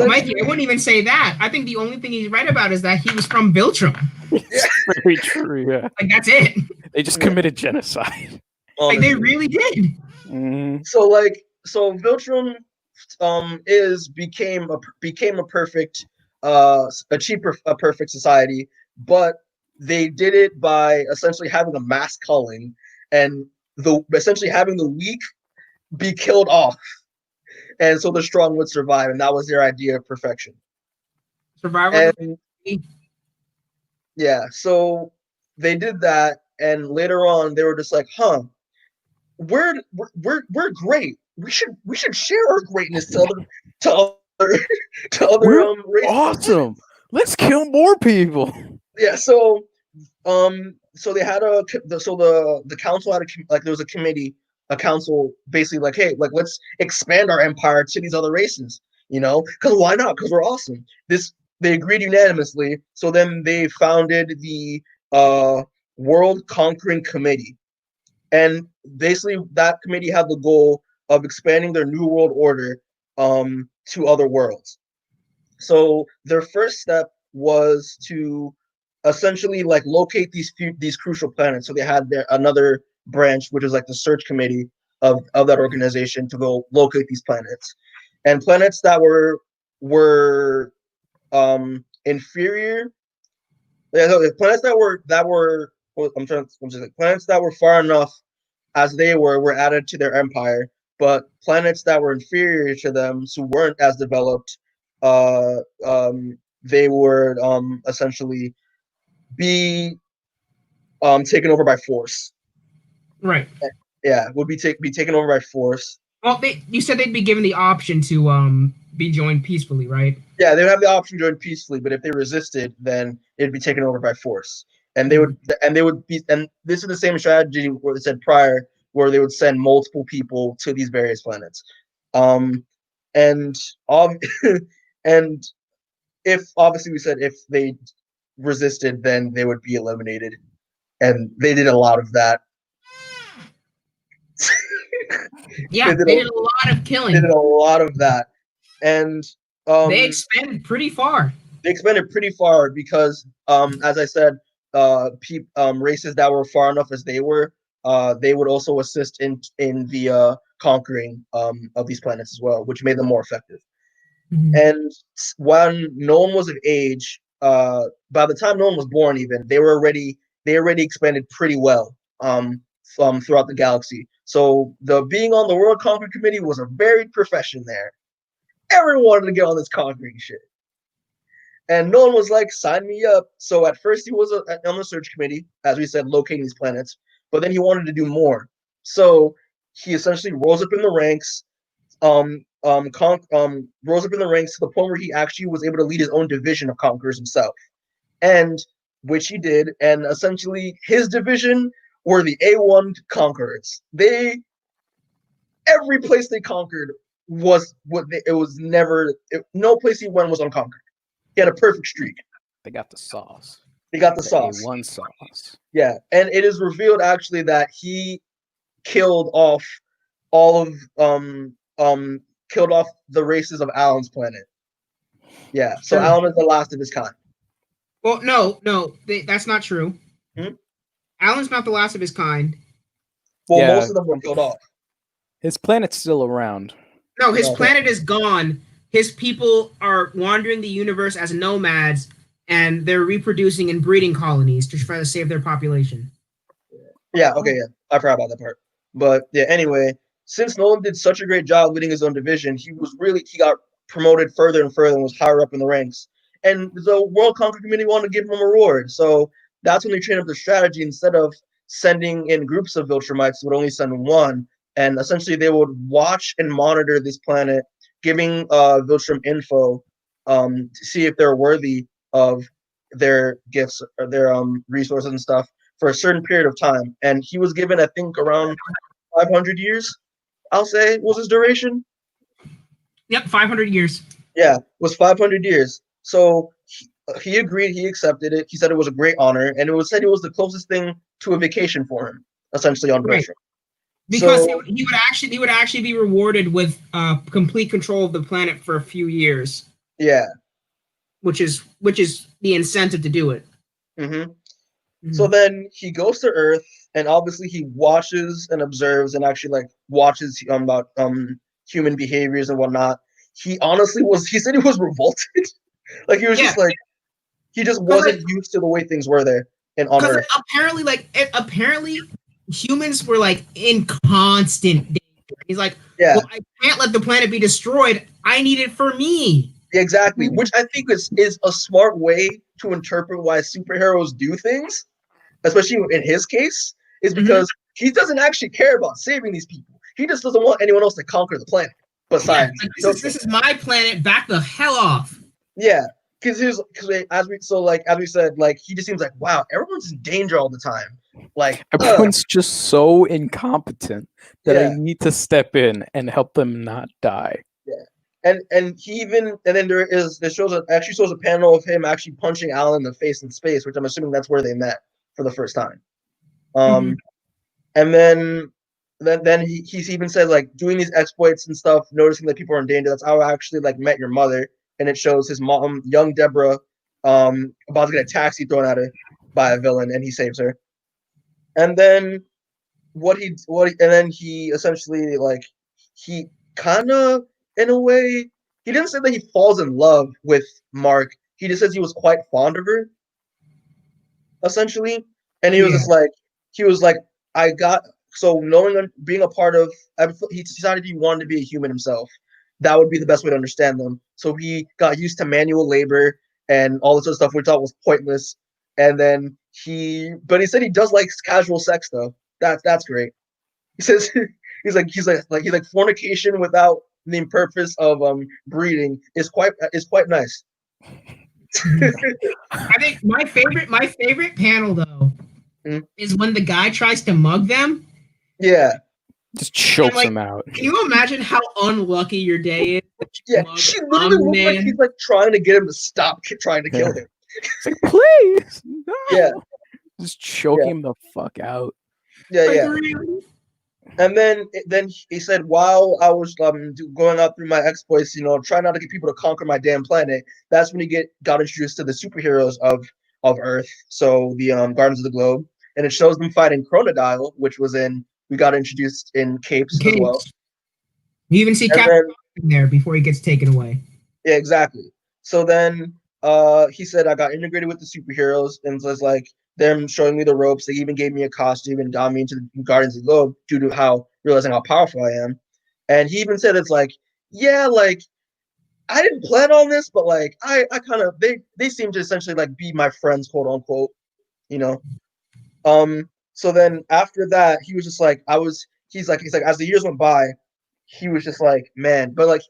Mikey, I wouldn't even say that. I think the only thing he's right about is that he was from Viltrum. It's very true, yeah. Like, that's it. They just committed genocide. Like, they really did. Mm-hmm. So Viltrum became a perfect a perfect society, but they did it by essentially having a mass culling and essentially having the weak be killed off, and so the strong would survive, and that was their idea of perfection. Survival. Yeah, so they did that, and later on they were just like, we're great. We should share our greatness to other races. Awesome. Let's kill more people. Yeah, so they had the council had there was a committee, a council basically like, hey, like let's expand our empire to these other races, because why not? Because we're awesome. They agreed unanimously. So then they founded the World Conquering Committee. And basically, that committee had the goal of expanding their New World Order to other worlds. So their first step was to essentially like locate these crucial planets. So they had another branch, which is like the search committee of that organization, to go locate these planets, and planets that were inferior. Yeah, so planets that were planets that were far enough as they were added to their empire, but planets that were inferior to them, who weren't as developed, they would essentially be taken over by force. Right. Yeah, would be taken over by force. Well, you said they'd be given the option to be joined peacefully, right? Yeah, they would have the option to join peacefully, but if they resisted, then it'd be taken over by force. And they would be, and this is the same strategy where they said prior, where they would send multiple people to these various planets. And if obviously we said if they resisted, then they would be eliminated, and they did a lot of that. Yeah, they did a lot of killing. They did a lot of that, and they expanded pretty far. They expanded pretty far because, as I said, races that were far enough as they would also assist in the conquering of these planets as well, which made them more effective. Mm-hmm. And when no one was of age, by the time no one was born, even they already expanded pretty well throughout the galaxy. So being on the World Conquering Committee was a varied profession there. Everyone wanted to get on this conquering shit. And Nolan was like, sign me up. So at first he was on the search committee, as we said, locating these planets. But then he wanted to do more. So he essentially rose up in the ranks, rose up in the ranks to the point where he actually was able to lead his own division of conquerors himself. And which he did. And essentially his division were the A1 conquerors. Every place they conquered was no place he went was unconquered. He had a perfect streak. They got the sauce. They got the sauce. A1 sauce. Yeah, and it is revealed actually that he killed off killed off the races of Alan's planet. Yeah, so Alan is the last of his kind. Well, no, that's not true. Alan's not the last of his kind. Well, most of them were killed off. His planet's still around. No, his planet is gone. His people are wandering the universe as nomads, and they're reproducing in breeding colonies to try to save their population. Yeah, okay, yeah. I forgot about that part. But yeah, anyway, since Nolan did such a great job leading his own division, he got promoted further and further and was higher up in the ranks. And the World Conquer community wanted to give him a reward. So that's when they trained up their strategy. Instead of sending in groups of Viltrumites, they would only send one. And essentially they would watch and monitor this planet, giving Viltrum info to see if they're worthy of their gifts or their resources and stuff for a certain period of time. And he was given, I think, around 500 years, I'll say, was his duration. Yep, 500 years. Yeah, was 500 years. So he agreed, he accepted it. He said it was a great honor, and it was said it was the closest thing to a vacation for him, essentially on Right. Viltrum. Because So, he would actually be rewarded with complete control of the planet for a few years. yeah. Which is the incentive to do it. Mm-hmm. So then he goes to Earth, and obviously he watches and observes and actually like watches about human behaviors and whatnot. He honestly was. He said he was revolted. Like he was just like he just wasn't used to the way things were there and on Earth. Apparently humans were like in constant danger. He's like, yeah, well, I can't let the planet be destroyed. I need it for me. Exactly, which I think is a smart way to interpret why superheroes do things, especially in his case, is because he doesn't actually care about saving these people. He just doesn't want anyone else to conquer the planet. Besides, this is my planet. Back the hell off. Yeah, because as we said, like he just seems like, wow, everyone's in danger all the time. Like everyone's just so incompetent that I Yeah. need to step in and help them not die. Yeah, and he even and then there shows a panel of him actually punching Alan in the face in space, which I'm assuming that's where they met for the first time. And then he's even said like doing these exploits and stuff, noticing that people are in danger. That's how I actually like met your mother, and it shows his mom, young Deborah, about to get a taxi thrown at her by a villain, and he saves her. And then he essentially like he kind of in a way he didn't say that he falls in love with Mark. He just says he was quite fond of her, essentially, and he was just like I got so knowing being a part of he decided he wanted to be a human himself. That would be the best way to understand them. So he got used to manual labor and all this other stuff, which I thought was pointless. And then he said he does like casual sex though. That's great. He says he's like fornication without the purpose of breeding is quite nice. I think my favorite panel though is when the guy tries to mug them. Yeah. Just chokes him out. Can you imagine how unlucky your day is? Yeah, she literally looks like he's like trying to get him to stop trying to kill him. It's like, please, no. Yeah. Just choking him the fuck out. Yeah. And then he said, while I was going out through my exploits, trying not to get people to conquer my damn planet, that's when he got introduced to the superheroes of Earth, so the Guardians of the Globe, and it shows them fighting Chronodile, which was we got introduced in Capes as well. You even see Captain there before he gets taken away. Yeah, exactly. So then he said I got integrated with the superheroes, and was like them showing me the ropes. They even gave me a costume and got me into the Guardians of the Globe due to realizing how powerful I am. And he even said it's like, yeah, like I didn't plan on this, but like I kind of they seem to essentially like be my friends, quote unquote, So then after that, he was just like he's like as the years went by, he was just like, man, but like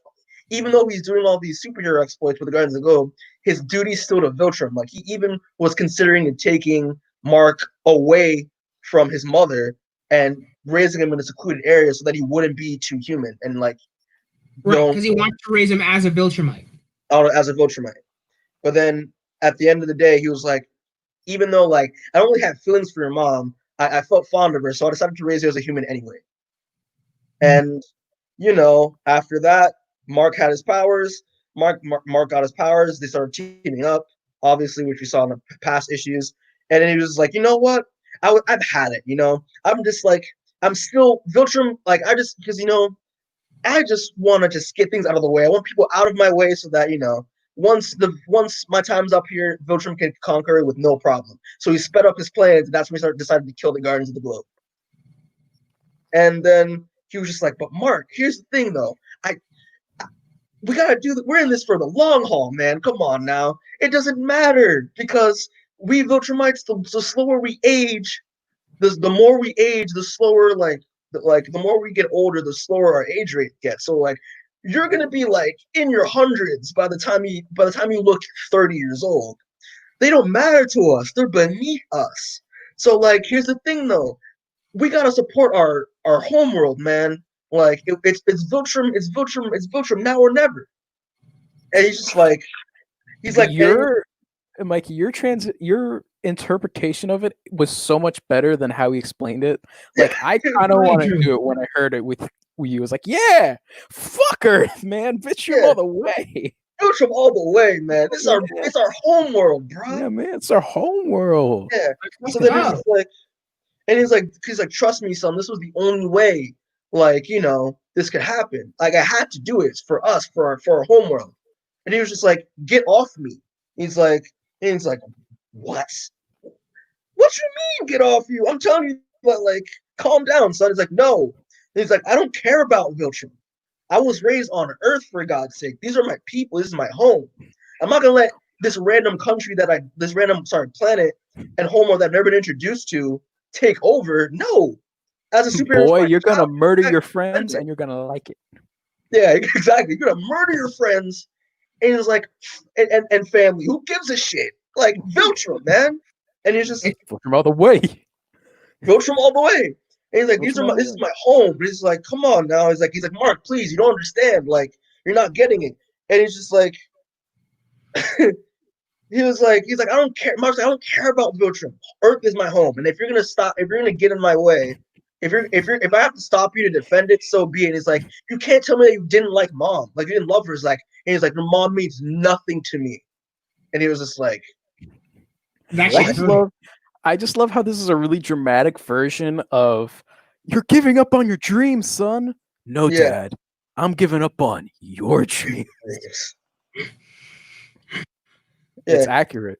even though he's doing all these superhero exploits with the Guardians of the Globe, his duty's still to Viltrum. Like he even was considering taking Mark away from his mother and raising him in a secluded area so that he wouldn't be too human and like because he wants to raise him as a Viltrumite. As a Viltrumite. But then at the end of the day, he was like, even though like I don't really have feelings for your mom, I felt fond of her, so I decided to raise her as a human anyway. And after that, Mark had his powers. Mark got his powers. They started teaming up, obviously, which we saw in the past issues. And then he was like, you know what? I've had it. I'm just like I'm still Viltrum. Like because I just want to just get things out of the way. I want people out of my way so that once my time's up here, Viltrum can conquer it with no problem. So he sped up his plans, and that's when he decided to kill the Guardians of the Globe. And then he was just like, "But Mark, here's the thing, though. We gotta do that. We're in this for the long haul, man. Come on now. It doesn't matter because we Viltrumites, the slower we age, the more we age, the slower the more we get older, the slower our age rate gets. So like you're gonna be like in your hundreds by the time you look 30 years old. They don't matter to us. They're beneath us. So like here's the thing though. We gotta support our homeworld, man. Like it's Viltrum now or never. And he's just like Mikey, your interpretation of it was so much better than how he explained it. Like I kind of want to do it when I heard it with you. It was like, yeah, fuck Earth, man, Viltrum all the way. Viltrum all the way, man. It's our homeworld, bro. Yeah, man, it's our homeworld. Yeah. So then he's just like, and he's like, trust me, son. This was the only way, like this could happen. Like I had to do it. It's for us, for our homeworld. And he was just like, get off me. He's like, what? What you mean, get off you? I'm telling you, but like, calm down, son. He's like, no. And he's like, I don't care about Viltrum. I was raised on Earth, for God's sake. These are my people. This is my home. I'm not gonna let this random planet and homeworld that I've never been introduced to take over. No. As a superhero, boy, you're gonna murder your friends and you're gonna like it. Yeah, exactly. You're gonna murder your friends. And he's like, and family. Who gives a shit? Like Viltrum, man. And he's just Viltrum all the way. Viltrum all the way. And he's like, this is my home. But he's like, come on now. He's like, Mark, please, you don't understand. Like, you're not getting it. And he's just like, he's like, I don't care. Mark's like, I don't care about Viltrum. Earth is my home. And if you're gonna get in my way, if I have to stop you to defend it, so be it. And he's like, you can't tell me that you didn't like mom. Like you didn't love her. It's like, and he's like, your mom means nothing to me. And he was just like, I just love how this is a really dramatic version of you're giving up on your dreams, son. No, Dad, I'm giving up on your dreams. It's accurate.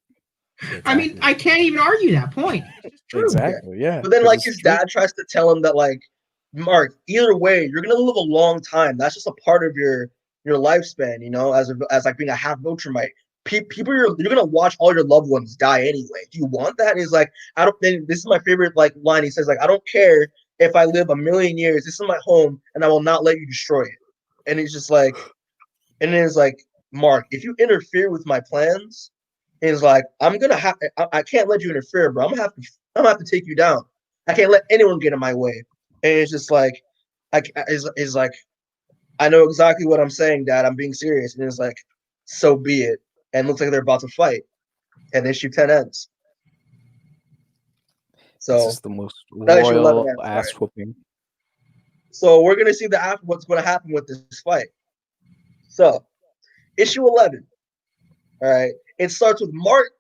I mean, I can't even argue that point. It's true. Exactly, yeah. But then like his dad tries to tell him that like, Mark, either way, you're gonna live a long time. That's just a part of your lifespan, as like being a half Viltrumite. People you're gonna watch all your loved ones die anyway. Do you want that? And he's like, I don't. This is my favorite like line. He says like, I don't care if I live 1,000,000 years. This is my home, and I will not let you destroy it. And he's just like, and then it's like, Mark, if you interfere with my plans, he's like, I'm gonna have. I can't let you interfere, bro. I'm gonna have to take you down. I can't let anyone get in my way. And it's just like, is like, I know exactly what I'm saying, Dad. I'm being serious. And it's like, so be it. And it looks like they're about to fight. And issue 10 ends. So this is the most royal ass whooping. So we're gonna see what's gonna happen with this fight. So issue 11. All right. It starts with Mark.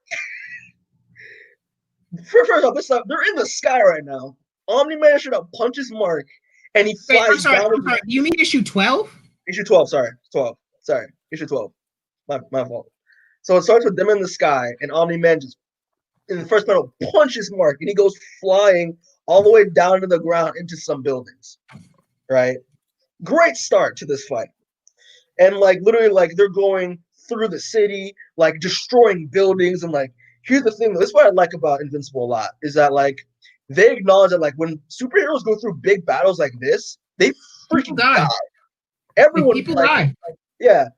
First off, they're in the sky right now. Omni-Man should have punches Mark, and he flies down. You mean issue 12? Issue 12, sorry. 12. Sorry. Issue 12. My fault. So it starts with them in the sky, and Omni-Man just, in the first panel, punches Mark, and he goes flying all the way down to the ground into some buildings. Right? Great start to this fight. And, like, literally, like, they're going through the city, like, destroying buildings, and, like, here's the thing, this is what I like about Invincible a lot, is that, like, they acknowledge that, like, when superheroes go through big battles like this, they freaking die. Everyone die. Yeah.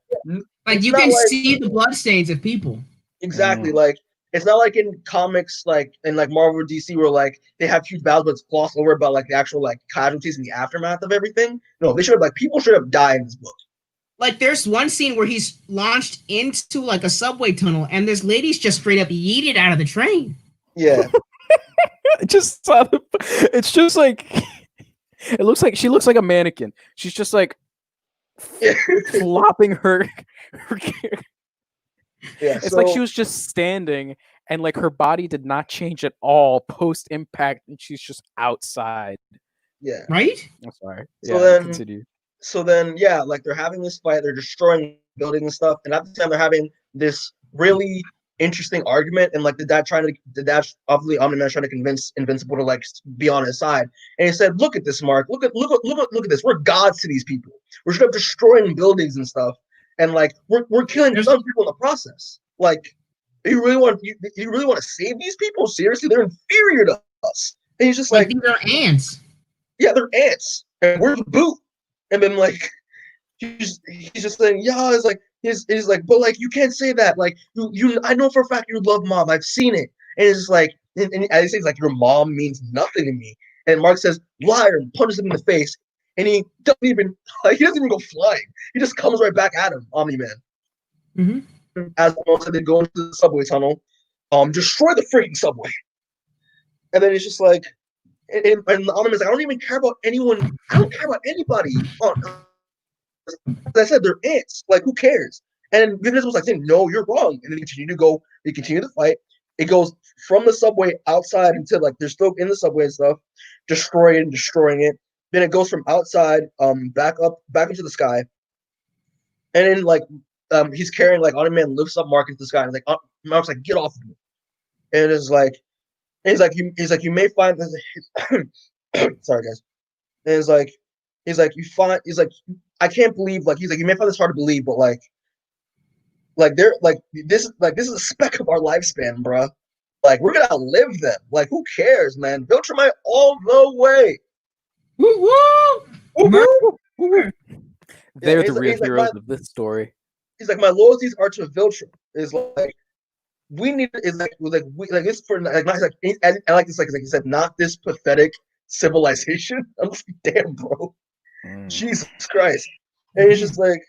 Like, you can see the bloodstains of people. Exactly. Like, it's not like in comics, like, in, like, Marvel or DC, where, like, they have huge battles, but it's glossed over about, like, the actual, like, casualties in the aftermath of everything. No, they should have, like, people should have died in this book. Like, there's one scene where he's launched into, like, a subway tunnel, and this lady's just straight up yeeted out of the train. Yeah. It's just like, she looks like a mannequin. She's just like flopping her. It's like she was just standing, and like her body did not change at all post impact, and she's just outside. Yeah. Right? I'm sorry. So then, yeah, like they're having this fight, they're destroying buildings and stuff, and at the time they're having this really interesting argument, and like the dad obviously Omni-Man trying to convince Invincible to like be on his side, and he said, "Look at this, Mark. Look at this. We're gods to these people. We're straight up destroying buildings and stuff, and like we're killing some people in the process. Like, you really want to save these people? Seriously, they're inferior to us." And he's just like, these are ants. Yeah, they're ants, and we're the boot. And then like he's just saying, yeah, it's like he's like, but like you can't say that. Like you I know for a fact you love mom. I've seen it. And it's just like, and he says like, your mom means nothing to me. And Mark says, liar, and punches him in the face. And he doesn't even go flying. He just comes right back at him, Omni-Man. Mm-hmm. As said, they go into the subway tunnel, destroy the freaking subway. And then he's just like, and the Omni-Man's like, I don't even care about anyone. I don't care about anybody. As I said, they're ants. Like, who cares? And Invincible was like saying, no, you're wrong. And then they continue to fight. It goes from the subway outside until like they're still in the subway and stuff, destroying it. Then it goes from outside, back into the sky. And then like he's carrying like Omni-Man lifts up Mark into the sky and like Mark's like, get off of me. And it's like he's like you may find this sorry guys. And he's like I can't believe he's like you may find this hard to believe, but like they're like this is a speck of our lifespan, bruh. Like we're gonna outlive them. Like who cares, man? Viltrumite all the way. Woo woo! Woo, woo. They're the real heroes heroes of this story. He's like, my loyalties are to Viltrum. Is like we need is like this for like not like I like this like he said, not this pathetic civilization. I'm just like, damn, bro. Jesus Christ. And it's just like,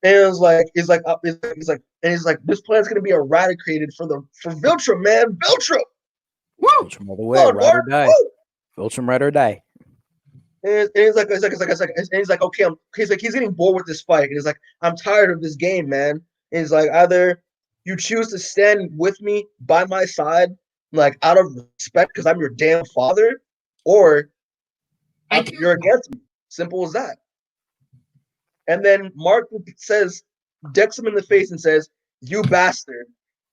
and it's like, this planet's gonna be eradicated for Viltrum, man. Viltrum. Woo! Viltrum all the way, ride or die. Viltrum, ride or die. And he's like, okay, he's getting bored with this fight. And he's like, I'm tired of this game, man. And he's like, either you choose to stand with me by my side, like out of respect because I'm your damn father, or you're against me. Simple as that. And then Mark decks him in the face and says, "You bastard."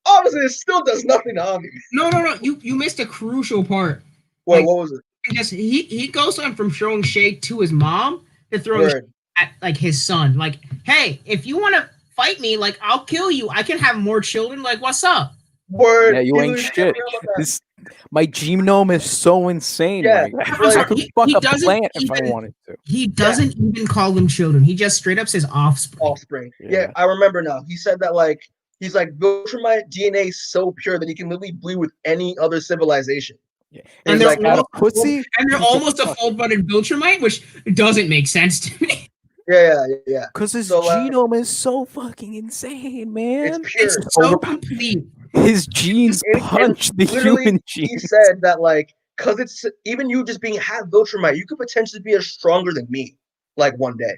Obviously, it still does nothing to Omni. No. You missed a crucial part. What was it? Because he goes on from throwing shade to his mom to throwing shade at like his son. Like, hey, if you want to fight me, like I'll kill you. I can have more children. Like, what's up? Word. Yeah, you ain't shit. My genome is so insane. Yeah, I could fuck a plant if I wanted to. He doesn't even call them children. He just straight up says offspring. Yeah, I remember now. He said that like he's like Viltrumite DNA is so pure that he can literally bleed with any other civilization. Yeah. And they're like, pussy, and they're almost a full-blooded Viltrumite, which doesn't make sense to me. Yeah. Because his genome is so fucking insane, man. It's so complete. His genes punch the human genes. He said that like, because it's even you just being half Viltrumite, you could potentially be as stronger than me, like one day,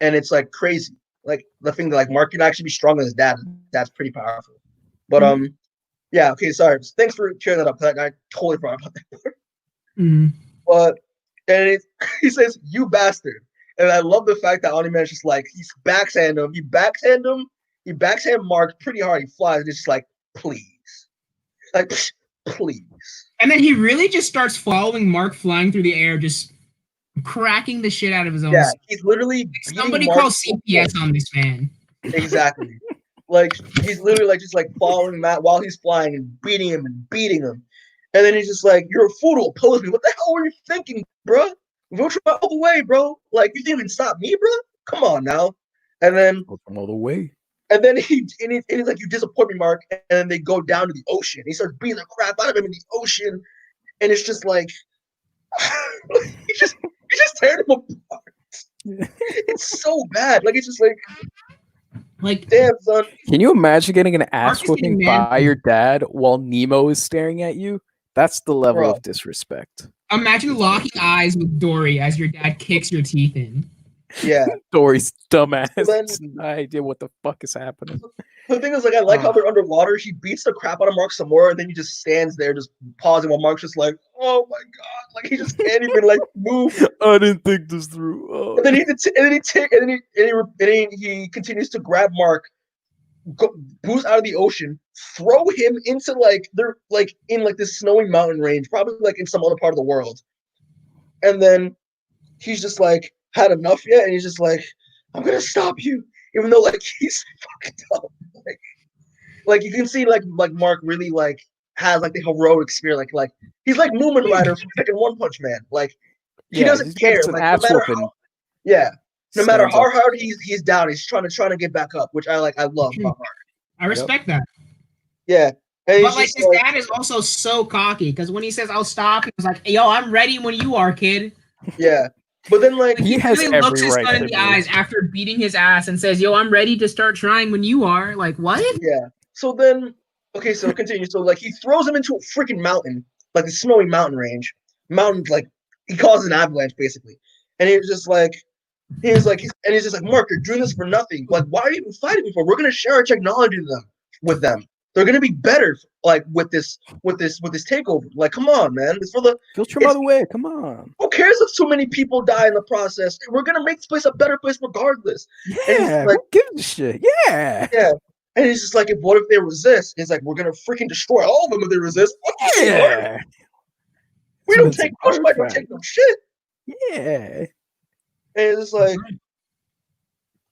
and it's like crazy. Like the thing that like Mark could actually be stronger than his dad. That's pretty powerful. But yeah. Okay. Sorry. Thanks for clearing that up. I totally forgot about that part. But he says, "You bastard," and I love the fact that Omni-Man is just like he backhand Mark pretty hard. He flies. And it's just like, please, like please. And then he really just starts following Mark flying through the air, just cracking the shit out of his own. Yeah, he's literally somebody call CPS on this man. Exactly. Like he's literally like just like following Matt while he's flying and beating him. And then he's just like, "You're a fool to oppose me. What the hell were you thinking, bro? Viltrum all the way, bro. Like you didn't even stop me, bro. Come on now." And then all the way. And then he's like, "You disappoint me, Mark." And then they go down to the ocean. He starts beating the crap out of him in the ocean, and it's just like he just tearing him apart. It's so bad. Like it's just like damn, son. Can you imagine getting an ass whooping by your dad while Nemo is staring at you? That's the level of disrespect. Imagine locking eyes with Dory as your dad kicks your teeth in. Yeah. Dory's dumbass. Has no idea what the fuck is happening. The thing is, like, I like how they're underwater. He beats the crap out of Mark some more, and then he just stands there, just pausing while Mark's just like, "Oh my god!" Like he just can't even like move. I didn't think this through. Oh. And then he continues to grab Mark boost out of the ocean, throw him into like they're like in like this snowy mountain range, probably like in some other part of the world, and then he's just like had enough yet, and he's just like, I'm gonna stop you, even though like he's fucked up. Like you can see like Mark really like has like the heroic spirit, like he's like Moomin Rider from fucking One Punch Man. Like he doesn't he's care. an Like ass no matter whooping. how, yeah, no matter Stands how up. hard he's down, he's trying to get back up, which I love about Mark. I respect that. Yeah. And But like his dad is also so cocky because when he says I'll stop, he was like, "Yo, I'm ready when you are, kid." Yeah. But then like He has really looks every his right son in to the be. eyes after beating his ass and says, "Yo, I'm ready to start trying when you are." Like what? yeah. So then okay, so continue. So like he throws him into a freaking mountain, like a snowy mountain range. Mountain like he causes an avalanche basically. And he's just like he's just like, Mark, you're doing this for nothing. Like, why are you even fighting me for? We're gonna share our technology with them. They're gonna be better like with this takeover. Like, come on, man. It's for the Filter him out of the way. Come on. who cares if so many people die in the process? We're gonna make this place a better place regardless. Yeah. Like, who gives a shit? Yeah. yeah. And he's just like, what if they resist? He's like, we're gonna freaking destroy all of them if they resist. Yeah. We don't take pushback, don't take no shit. Yeah. And it's like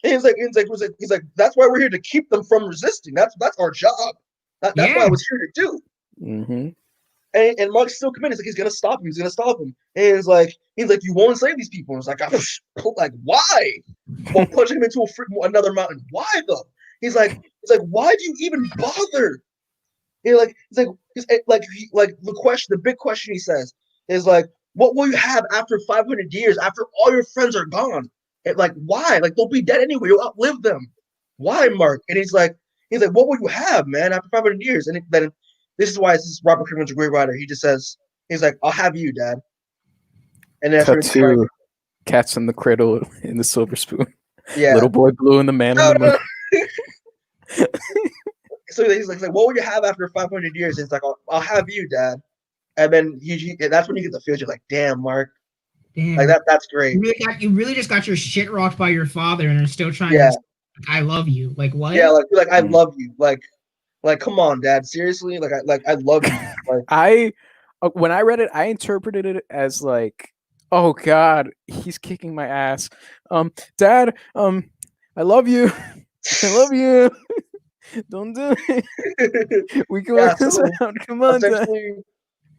he's like, that's why we're here to keep them from resisting. That's our job. That's what I was here to do. Mm-hmm. And Mark's still committed. He's like, he's gonna stop him. He's gonna stop him. And he's like, you won't enslave these people. And it's like, why? Well, punching him into another mountain. Why though? He's like, why do you even bother? The big question he says is like, what will you have after 500 years? After all your friends are gone? And like, why? Like, they'll be dead anyway. You'll outlive them. Why, Mark? And he's like, what will you have, man, after 500 years? And then this is why Robert Kirkman's a great writer. He just says, he's like, I'll have you, Dad. And that's Cut to Cats in the Cradle in the Silver Spoon. Yeah. Little Boy Blue and the Man in the Moon. So he's like, what will you have after 500 years? And it's like, I'll have you, Dad. And then that's when you get the feel. You're like, damn, Mark. Damn. Like that's great. You really just got your shit rocked by your father and are still trying to say, I love you. Like what? Yeah, like I love you. Like come on, Dad. Seriously? Like I love you. Like when I read it, I interpreted it as like, oh God, he's kicking my ass. Dad, I love you. I love you. Don't do it. We can work this out. Come on, Dad.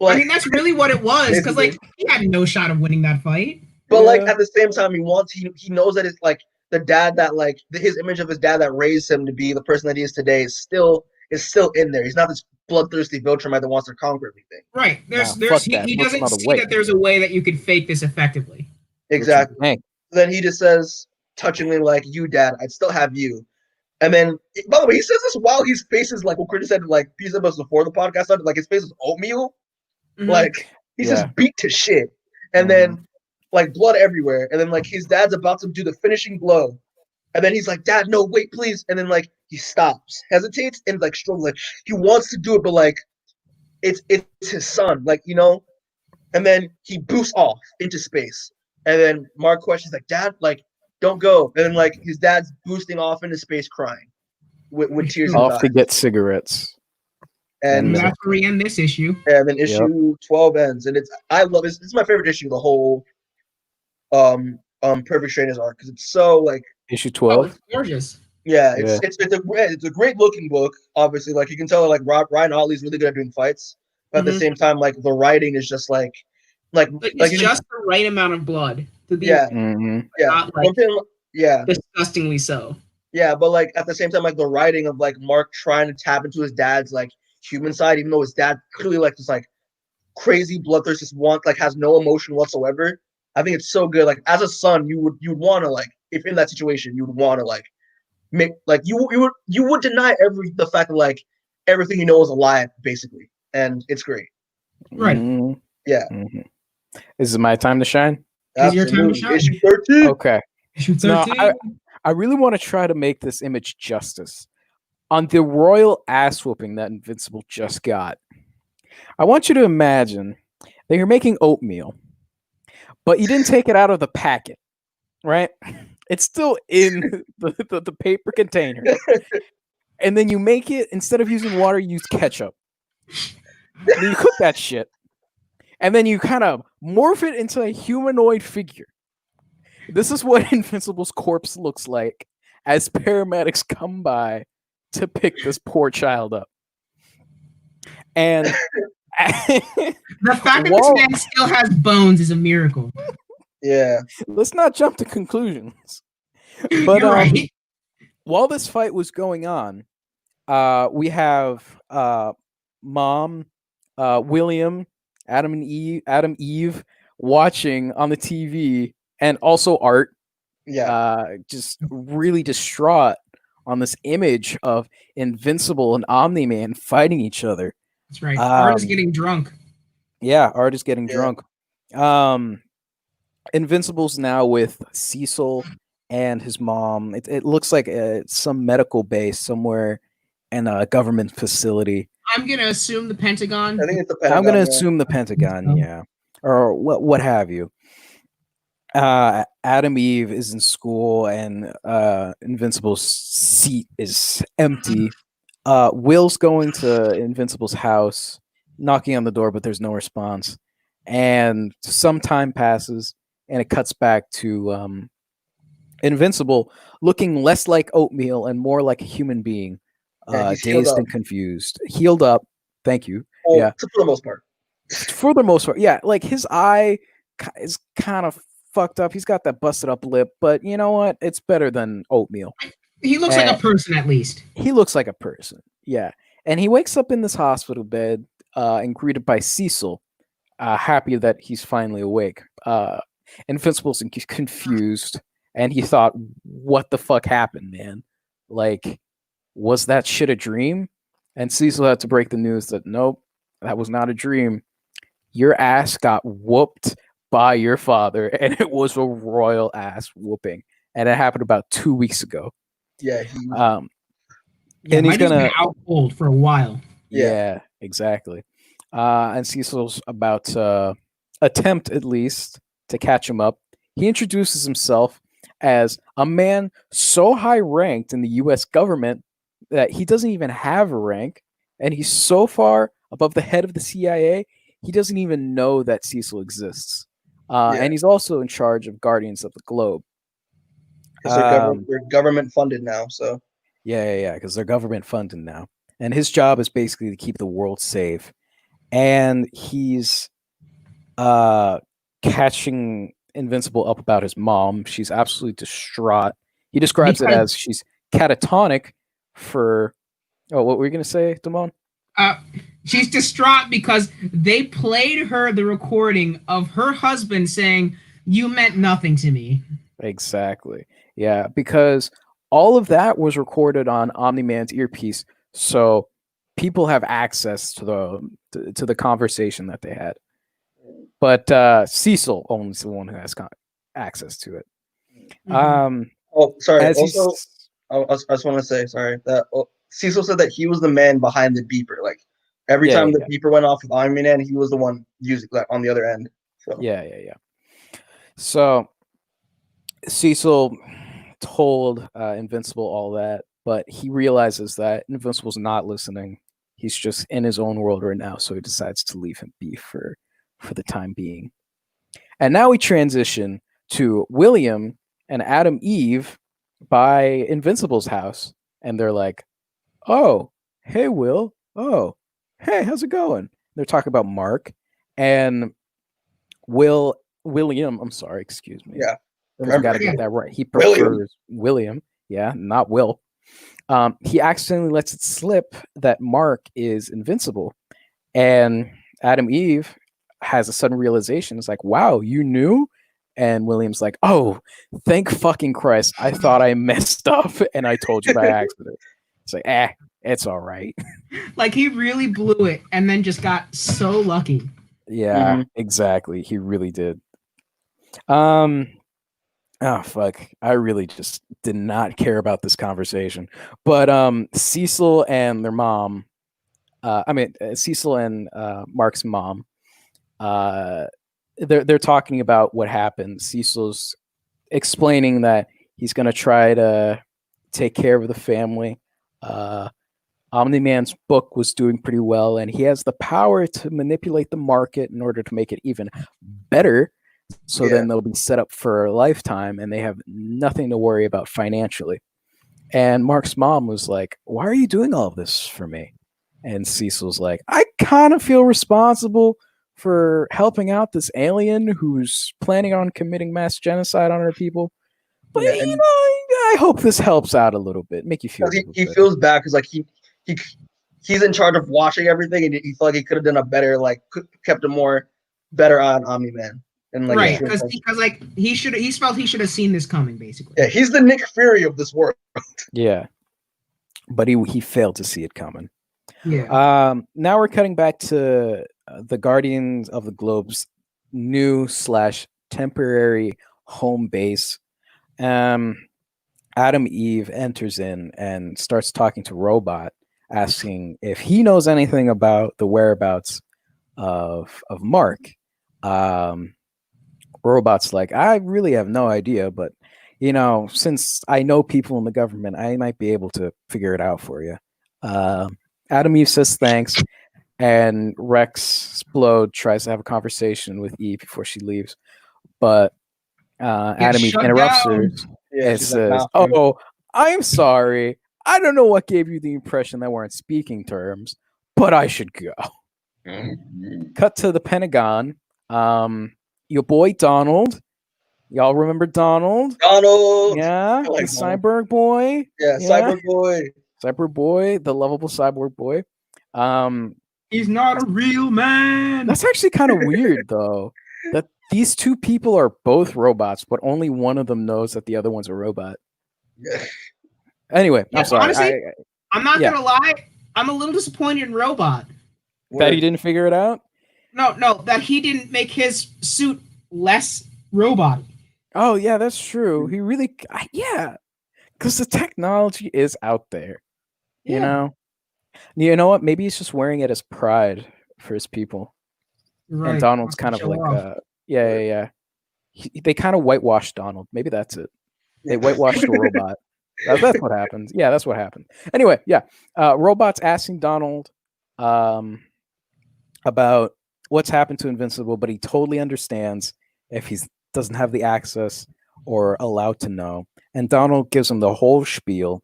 I mean, that's really what it was, because like he had no shot of winning that fight. But like at the same time, he knows that it's like the dad that like his image of his dad that raised him to be the person that he is today is still in there. He's not this bloodthirsty Viltrumite that wants to conquer everything. Right. He doesn't see that there's a way that you could fake this effectively. Exactly. Then he just says touchingly like, "You, Dad, I'd still have you." And then, by the way, he says this while his face is like what Chris said, like piece of us before the podcast started, like his face is oatmeal. Mm-hmm. Like he's just beat to shit. And then like blood everywhere. And then like his dad's about to do the finishing blow. And then he's like, Dad, no, wait, please. And then like he stops, hesitates, and like struggles. Like he wants to do it, but like it's his son, like, you know. And then he boosts off into space. And then Mark questions like, Dad, like, don't go. And then like his dad's boosting off into space crying with tears in his eyes. Off to get cigarettes. And that's where we end this issue. Yeah, and then issue 12 ends. And it's my favorite issue, the whole Perfect Strangers arc, because it's so like issue 12. It's gorgeous. Yeah, it's a great looking book. Obviously, like you can tell, like Ryan Otley's really good at doing fights, but at the same time, like the writing is just like it's just the right amount of blood to be not like disgustingly so. Yeah, but like at the same time, like the writing of like Mark trying to tap into his dad's like human side, even though his dad clearly like this like crazy bloodthirst, just has no emotion whatsoever. I think it's so good. Like as a son, you would want to like, if in that situation, you would want to like make like you would deny the fact that like everything you know is a lie basically, and it's great. Right. Mm-hmm. Yeah. Mm-hmm. Is it my time to shine? It's your time to shine. Issue 13. Okay. Issue 13. No, I really want to try to make this image justice. On the royal ass whooping that Invincible just got, I want you to imagine that you're making oatmeal, but you didn't take it out of the packet, right? It's still in the paper container. and then you make it, instead of using water, you use ketchup. And then you cook that shit, and then you kind of morph it into a humanoid figure. This is what Invincible's corpse looks like as paramedics come by to pick this poor child up. And The fact that this man still has bones is a miracle. Yeah. Let's not jump to conclusions. But You're right. while this fight was going on, we have Mom, William, Adam Eve watching on the TV, and also Art. Yeah. Just really distraught on this image of Invincible and Omni-Man fighting each other. That's right. Art is getting drunk. Yeah, Art is getting drunk. Invincible's now with Cecil and his mom. It looks like some medical base somewhere in a government facility. I'm gonna assume the Pentagon. I think it's the Pentagon. I'm gonna assume the Pentagon, yeah, or what have you. Adam Eve is in school, and Invincible's seat is empty. Will's going to Invincible's house, knocking on the door, but there's no response. And some time passes, and it cuts back to Invincible looking less like oatmeal and more like a human being, dazed and confused. Healed up. Thank you. Oh, yeah. For the most part. For the most part, yeah. Like his eye is kind of fucked up. He's got that busted up lip, but you know what? It's better than oatmeal. He looks like a person, at least. He looks like a person, yeah. And he wakes up in this hospital bed and greeted by Cecil, happy that he's finally awake. Invincible's confused, and he thought, what the fuck happened, man? Like, was that shit a dream? And Cecil had to break the news that, nope, that was not a dream. Your ass got whooped by your father, and it was a royal ass whooping. And it happened about 2 weeks ago. Yeah. And he's gonna been out cold for a while. Yeah, exactly. And Cecil's about to attempt, at least, to catch him up. He introduces himself as a man so high ranked in the U.S. government that he doesn't even have a rank, and he's so far above the head of the CIA, he doesn't even know that Cecil exists. And he's also in charge of Guardians of the Globe. They're government funded now, so. Yeah, because they're government funded now. And his job is basically to keep the world safe. And he's catching Invincible up about his mom. She's absolutely distraught. He describes it as she's catatonic for... Oh, what were you going to say, Demoan? She's distraught because they played her the recording of her husband saying, "You meant nothing to me." Exactly. Yeah, because all of that was recorded on Omni-Man's earpiece, so people have access to the conversation that they had. But Cecil only is the one who has access to it. Sorry. Also, I just want to say, sorry, that Cecil said that he was the man behind the beeper. Like every time the beeper went off with Omni-Man, he was the one using that on the other end. So. Yeah. So Cecil told Invincible all that, but he realizes that Invincible's not listening. He's just in his own world right now, so he decides to leave him be for the time being. And now we transition to William and Adam Eve by Invincible's house, and they're like, "Oh, hey, Will. Oh, hey, how's it going?" They're talking about Mark and William. I'm sorry, excuse me. Yeah. Remember, got to get that right. He prefers William. Yeah, not Will. He accidentally lets it slip that Mark is invincible, and Adam Eve has a sudden realization. It's like, wow, you knew? And William's like, oh, thank fucking Christ. I thought I messed up, and I told you by accident. It's like, it's all right. Like, he really blew it, and then just got so lucky. Yeah, exactly. He really did. Oh fuck! I really just did not care about this conversation. But Cecil and their mom, Cecil and Mark's mom, they're talking about what happened. Cecil's explaining that he's gonna try to take care of the family. Omni-Man's book was doing pretty well, and he has the power to manipulate the market in order to make it even better. So then they'll be set up for a lifetime, and they have nothing to worry about financially. And Mark's mom was like, "Why are you doing all of this for me?" And Cecil's like, "I kind of feel responsible for helping out this alien who's planning on committing mass genocide on our people. But Yeah, you know, I hope this helps out a little bit, make you feel. he feels bad because like he's in charge of watching everything, and he felt like he could have done a better, like kept a more better eye on Omni-Man. And like right, because like he felt he should have seen this coming, basically. Yeah, he's the Nick Fury of this world. Yeah, but he failed to see it coming. Yeah. Now we're cutting back to the Guardians of the Globe's new / temporary home base. Adam Eve enters in and starts talking to Robot, asking if he knows anything about the whereabouts of Mark. Robot's like, I really have no idea, but you know, since I know people in the government, I might be able to figure it out for you. Adam Eve says thanks, and Rex Splode tries to have a conversation with Eve before she leaves, but Adam Eve interrupts her and says, like, "Oh, I'm sorry. I don't know what gave you the impression that we're in speaking terms, but I should go." Cut to the Pentagon. Your boy Donald. Y'all remember Donald? Yeah, like the cyborg boy. Yeah, cyborg boy. Cyborg boy, the lovable cyborg boy. He's not a real man. That's actually kind of weird, though. That these two people are both robots, but only one of them knows that the other one's a robot. Anyway, I'm sorry. Honestly, I'm not gonna lie. I'm a little disappointed in Robot. That he didn't figure it out? No, that he didn't make his suit less robot. Oh, yeah, that's true. He really, because the technology is out there. Yeah. You know what? Maybe he's just wearing it as pride for his people. Right. And Donald's kind of like, they kind of whitewashed Donald. Maybe that's it. They whitewashed the robot. That's what happens. Yeah, that's what happened. Anyway, Robot's asking Donald about what's happened to Invincible, but he totally understands if he doesn't have the access or allowed to know. And Donald gives him the whole spiel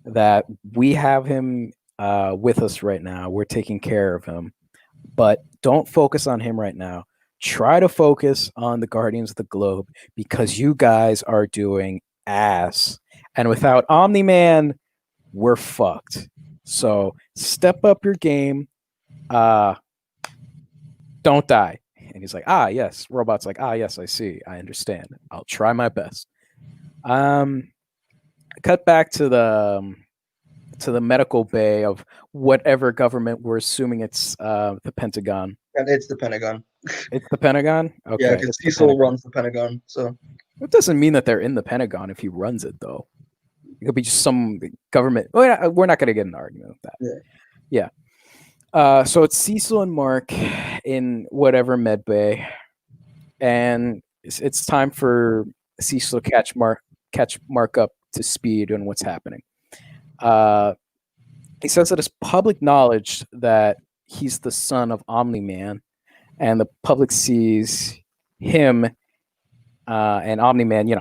that we have him with us right now. We're taking care of him, but don't focus on him right now. Try to focus on the Guardians of the Globe because you guys are doing ass. And without Omni-Man, we're fucked. So step up your game. Don't die. And he's like, yes. Robot's like, yes, I see. I understand. I'll try my best. Cut back to the medical bay of whatever government we're assuming it's the Pentagon. And it's the Pentagon. It's the Pentagon? Okay. Yeah, because Cecil runs the Pentagon. So it doesn't mean that they're in the Pentagon if he runs it, though. It could be just some government. We're not going to get in an argument with that. Yeah. So it's Cecil and Mark in whatever med bay, and it's time for Cecil to catch Mark up to speed on what's happening. He says that it's public knowledge that he's the son of Omni-Man, and the public sees him and Omni-Man,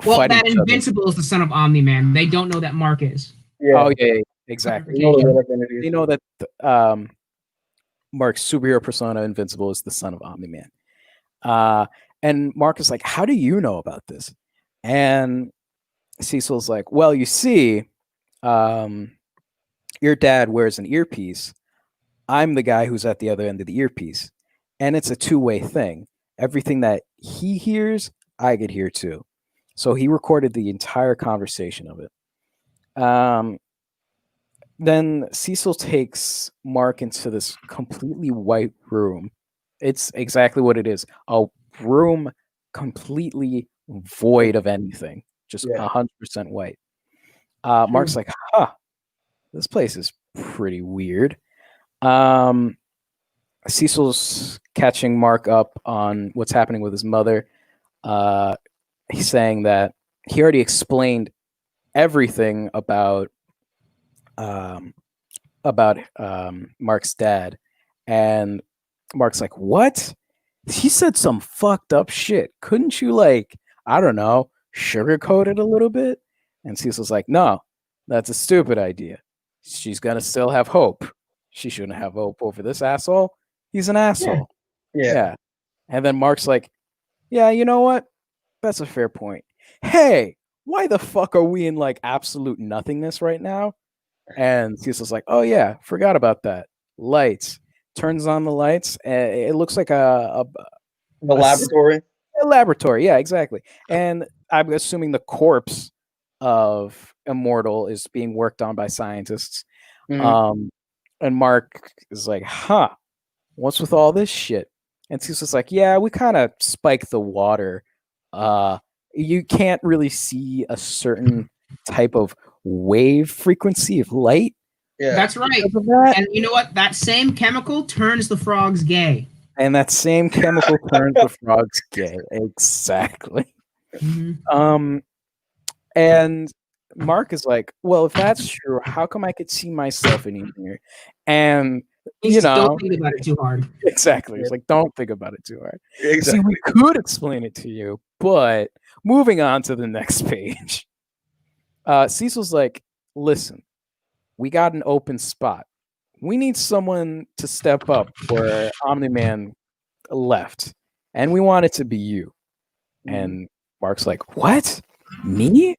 fighting that Invincible is the son of Omni-Man. They don't know that Mark is. Yeah. Oh, yeah, exactly. They know that Mark's superhero persona, Invincible, is the son of Omni-Man. And Mark is like, how do you know about this? And Cecil's like, well, you see, your dad wears an earpiece. I'm the guy who's at the other end of the earpiece. And it's a two-way thing. Everything that he hears, I could hear too. So he recorded the entire conversation of it. Then Cecil takes Mark into this completely white room. It's exactly what it is. A room completely void of anything. Just 100% white. Mark's like, this place is pretty weird. Cecil's catching Mark up on what's happening with his mother. He's saying that he already explained everything about about Mark's dad, and Mark's like, "What? He said some fucked up shit. Couldn't you, like, I don't know, sugarcoat it a little bit?" And Cecil's like, "No, that's a stupid idea. She's gonna still have hope. She shouldn't have hope over this asshole. He's an asshole." Yeah. And then Mark's like, "Yeah, you know what? That's a fair point. Hey, why the fuck are we in like absolute nothingness right now?" And Cecil's like, "Oh yeah, forgot about that. Lights." Turns on the lights. It looks like The laboratory. a laboratory. Yeah, exactly. And I'm assuming the corpse of Immortal is being worked on by scientists. Mhm. And Mark is like, "Huh, what's with all this shit?" And Cecil's like, "Yeah, we kind of spike the water. You can't really see a certain type of wave frequency of light. Yeah. That's right. Because of that. And you know what? That same chemical turns the frogs gay. And that same chemical turns the frogs gay." Exactly. And Mark is like, "Well, if that's true, how come I could see myself in here?" And you know, don't think about it too hard. exactly. It's like, don't think about it too hard. Exactly. See, we could explain it to you, but moving on to the next page. Cecil's like, "Listen, we got an open spot. We need someone to step up where Omni-Man left, and we want it to be you." And Mark's like, "What? Me?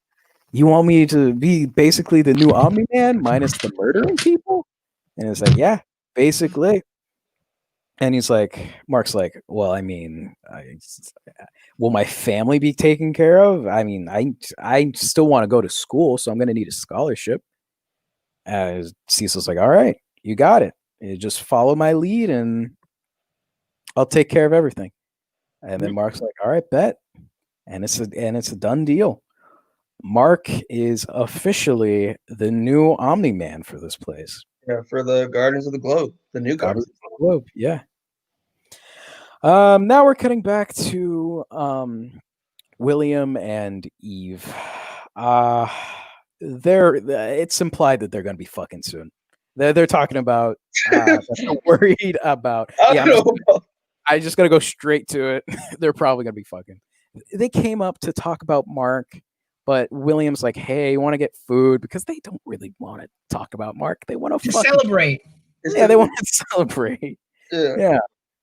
You want me to be basically the new Omni-Man minus the murdering people?" And it's like, "Yeah, basically." And he's like, Mark's like, "Well, I mean, will my family be taken care of? I mean, I still want to go to school, so I'm going to need a scholarship." Cecil's like, "All right, you got it. You just follow my lead, and I'll take care of everything." And then Mark's like, "All right, bet." And it's a done deal. Mark is officially the new Omni-Man for this place. Yeah, for the Guardians of the Globe, the new Guardians of the Globe. Yeah. Now we're cutting back to William and Eve. It's implied that they're going to be fucking soon. They're talking about they're worried about. I'm just gonna go straight to it. They're probably gonna be fucking. They came up to talk about Mark, but William's like, "Hey, you want to get food?" Because they don't really want to talk about Mark. They want to celebrate. Yeah, they want to celebrate. Yeah.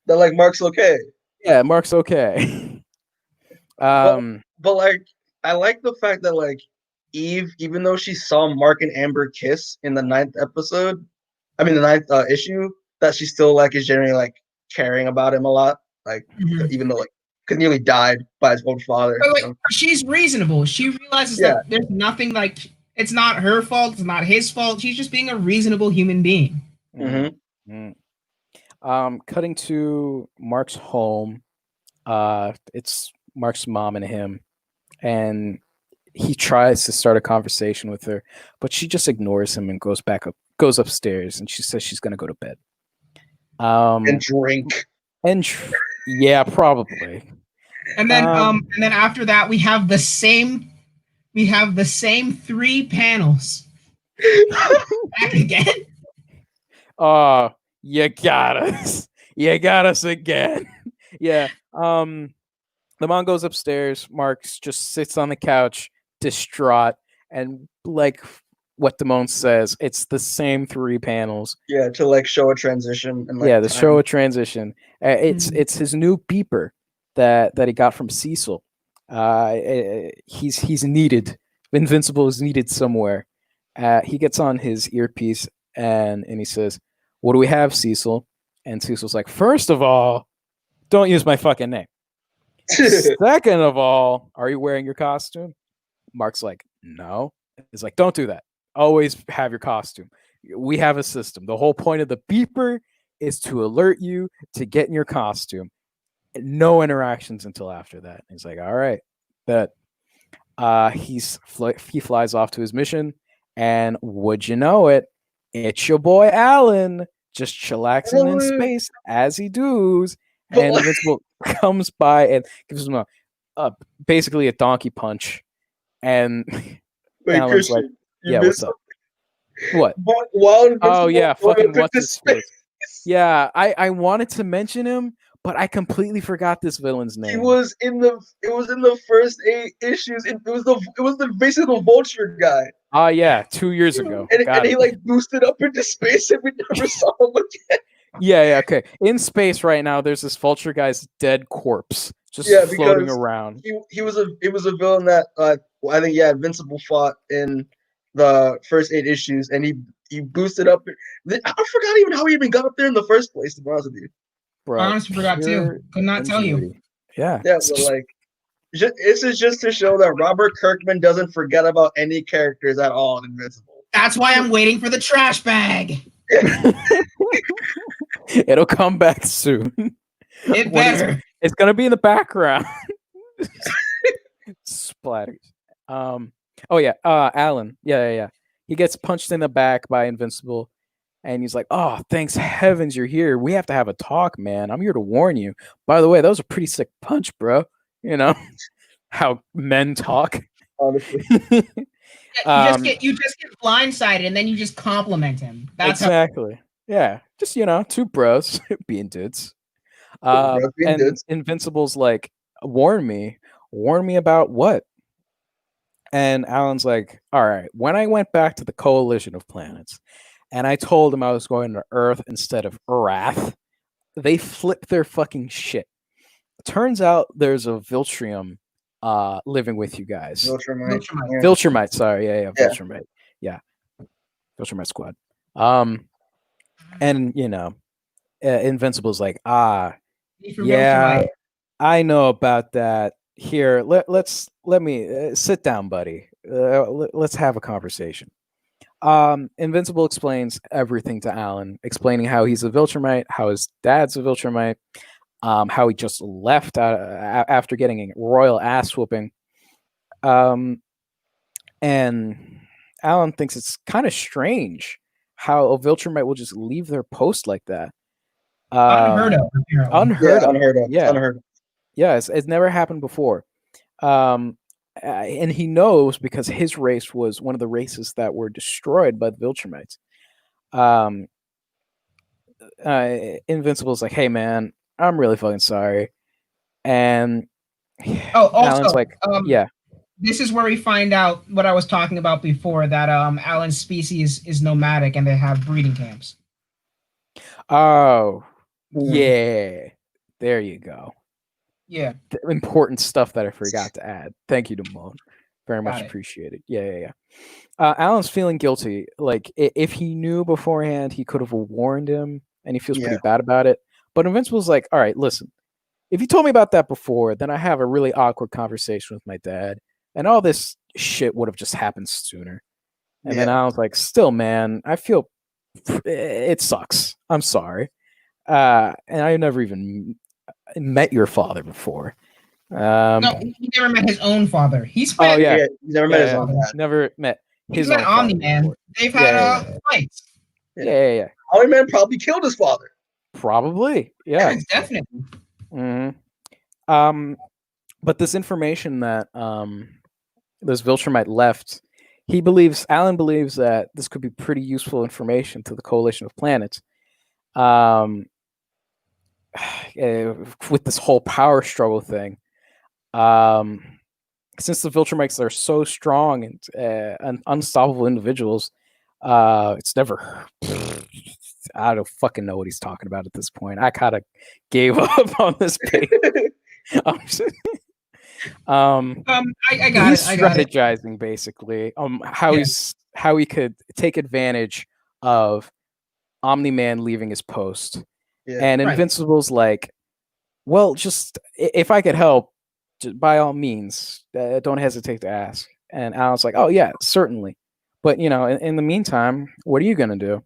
They're like, Mark's okay. Yeah, Mark's okay. But like, I like the fact that like Eve, even though she saw Mark and Amber kiss in the 9th episode, the 9th issue, that she still like is generally like caring about him a lot. Like, even though like could nearly died by his own father. But like, she's reasonable. She realizes that there's nothing like it's not her fault. It's not his fault. She's just being a reasonable human being. Cutting to Mark's home. It's Mark's mom and him, and he tries to start a conversation with her, but she just ignores him and goes upstairs, and she says she's gonna go to bed. And drink. Yeah, probably. And then after that, we have the same 3 panels. Back again. Oh, you got us. You got us again. Yeah. The mom goes upstairs. Mark just sits on the couch, distraught, and like what Demoan says, it's the same 3 panels. Yeah, to like show a transition and like show a transition. It's his new beeper that he got from Cecil. He's needed. Invincible is needed somewhere. He gets on his earpiece and he says, "What do we have, Cecil?" And Cecil's like, "First of all, don't use my fucking name. Second of all, are you wearing your costume?" Mark's like, "No." He's like, "Don't do that. Always have your costume. We have a system. The whole point of the beeper is to alert you to get in your costume. No interactions until after that." He's like, "All right." But he flies off to his mission, and would you know it, it's your boy Alan just chillaxing in space as he does. And Invincible comes by and gives him basically a donkey punch. And wait, Alan's Christian, like, "Yeah, what's up?" What? But while Invincible Oh yeah, going fucking into what's his space, face? Yeah, I wanted to mention him, but I completely forgot this villain's he name. was in the it was in the first 8 issues. It was the basically the Vulture guy. Oh yeah, 2 years ago. And he like boosted up into space and we never saw him again. Yeah, okay. In space right now, there's this Vulture guy's dead corpse just floating around. It was a villain that I think Invincible fought in the first 8 issues, and he boosted up. I forgot even how he even got up there in the first place. To be honest with you, Bro, I honestly forgot too. Could not tell you. Yeah, but like, this is just to show that Robert Kirkman doesn't forget about any characters at all in Invincible. That's why I'm waiting for the trash bag. It'll come back soon. It better. It's gonna be in the background. Splatters. Oh yeah. Alan. Yeah. He gets punched in the back by Invincible, and he's like, "Oh, thanks heavens you're here. We have to have a talk, man. I'm here to warn you. By the way, that was a pretty sick punch, bro. You know how men talk." Honestly, You just get blindsided, and then you just compliment him. That's exactly. Yeah, just two bros being dudes. And Invincible's like, warn me about what? And Alan's like, all right, when I went back to the coalition of planets and I told them I was going to Earth instead of Wrath, they flipped their fucking shit. Turns out there's a Viltrium living with you guys. Viltrumite, sorry. Yeah. Viltrumite. Yeah. Viltrumite squad. And Invincible's like, yeah, I know about that. Here, let me sit down, buddy. Let's have a conversation. Invincible explains everything to Alan, explaining how he's a Viltrumite, how his dad's a Viltrumite, how he just left after getting a royal ass whooping. And Alan thinks it's kind of strange how a Viltrumite will just leave their post like that. Unheard of. Unheard of. Yeah. Unheard of. Yeah, it's never happened before. And he knows because his race was one of the races that were destroyed by the Viltrumites. Invincible's like, hey man, I'm really fucking sorry. And Alan's like, yeah. This is where we find out what I was talking about before, that Alan's species is nomadic and they have breeding camps. Oh, yeah. There you go. Yeah. Important stuff that I forgot to add. Thank you, Demoan. Very much appreciated. Yeah. Alan's feeling guilty. Like, if he knew beforehand, he could have warned him, and he feels pretty bad about it. But Invincible's like, all right, listen. If you told me about that before, then I have a really awkward conversation with my dad, and all this shit would have just happened sooner. And then Alan's like, still, man, I feel it sucks. I'm sorry. And I never even met your father before. No, he never met his own father. He's never met his own dad. Never met his own Omni-Man. They've had fights. Yeah. Omni-Man probably killed his father. Probably, yeah. Definitely. Mm-hmm. But this information that this Viltrumite left, Alan believes that this could be pretty useful information to the Coalition of Planets. With this whole power struggle thing, since the Viltrumites are so strong and unstoppable individuals, it's never. I don't fucking know what he's talking about at this point. I kind of gave up on this page. I got he's strategizing basically how he could take advantage of Omni-Man leaving his post. Yeah, and Invincible's like, well, just if I could help, just by all means, don't hesitate to ask. And Alan's like, oh yeah, certainly. But in the meantime, what are you gonna do?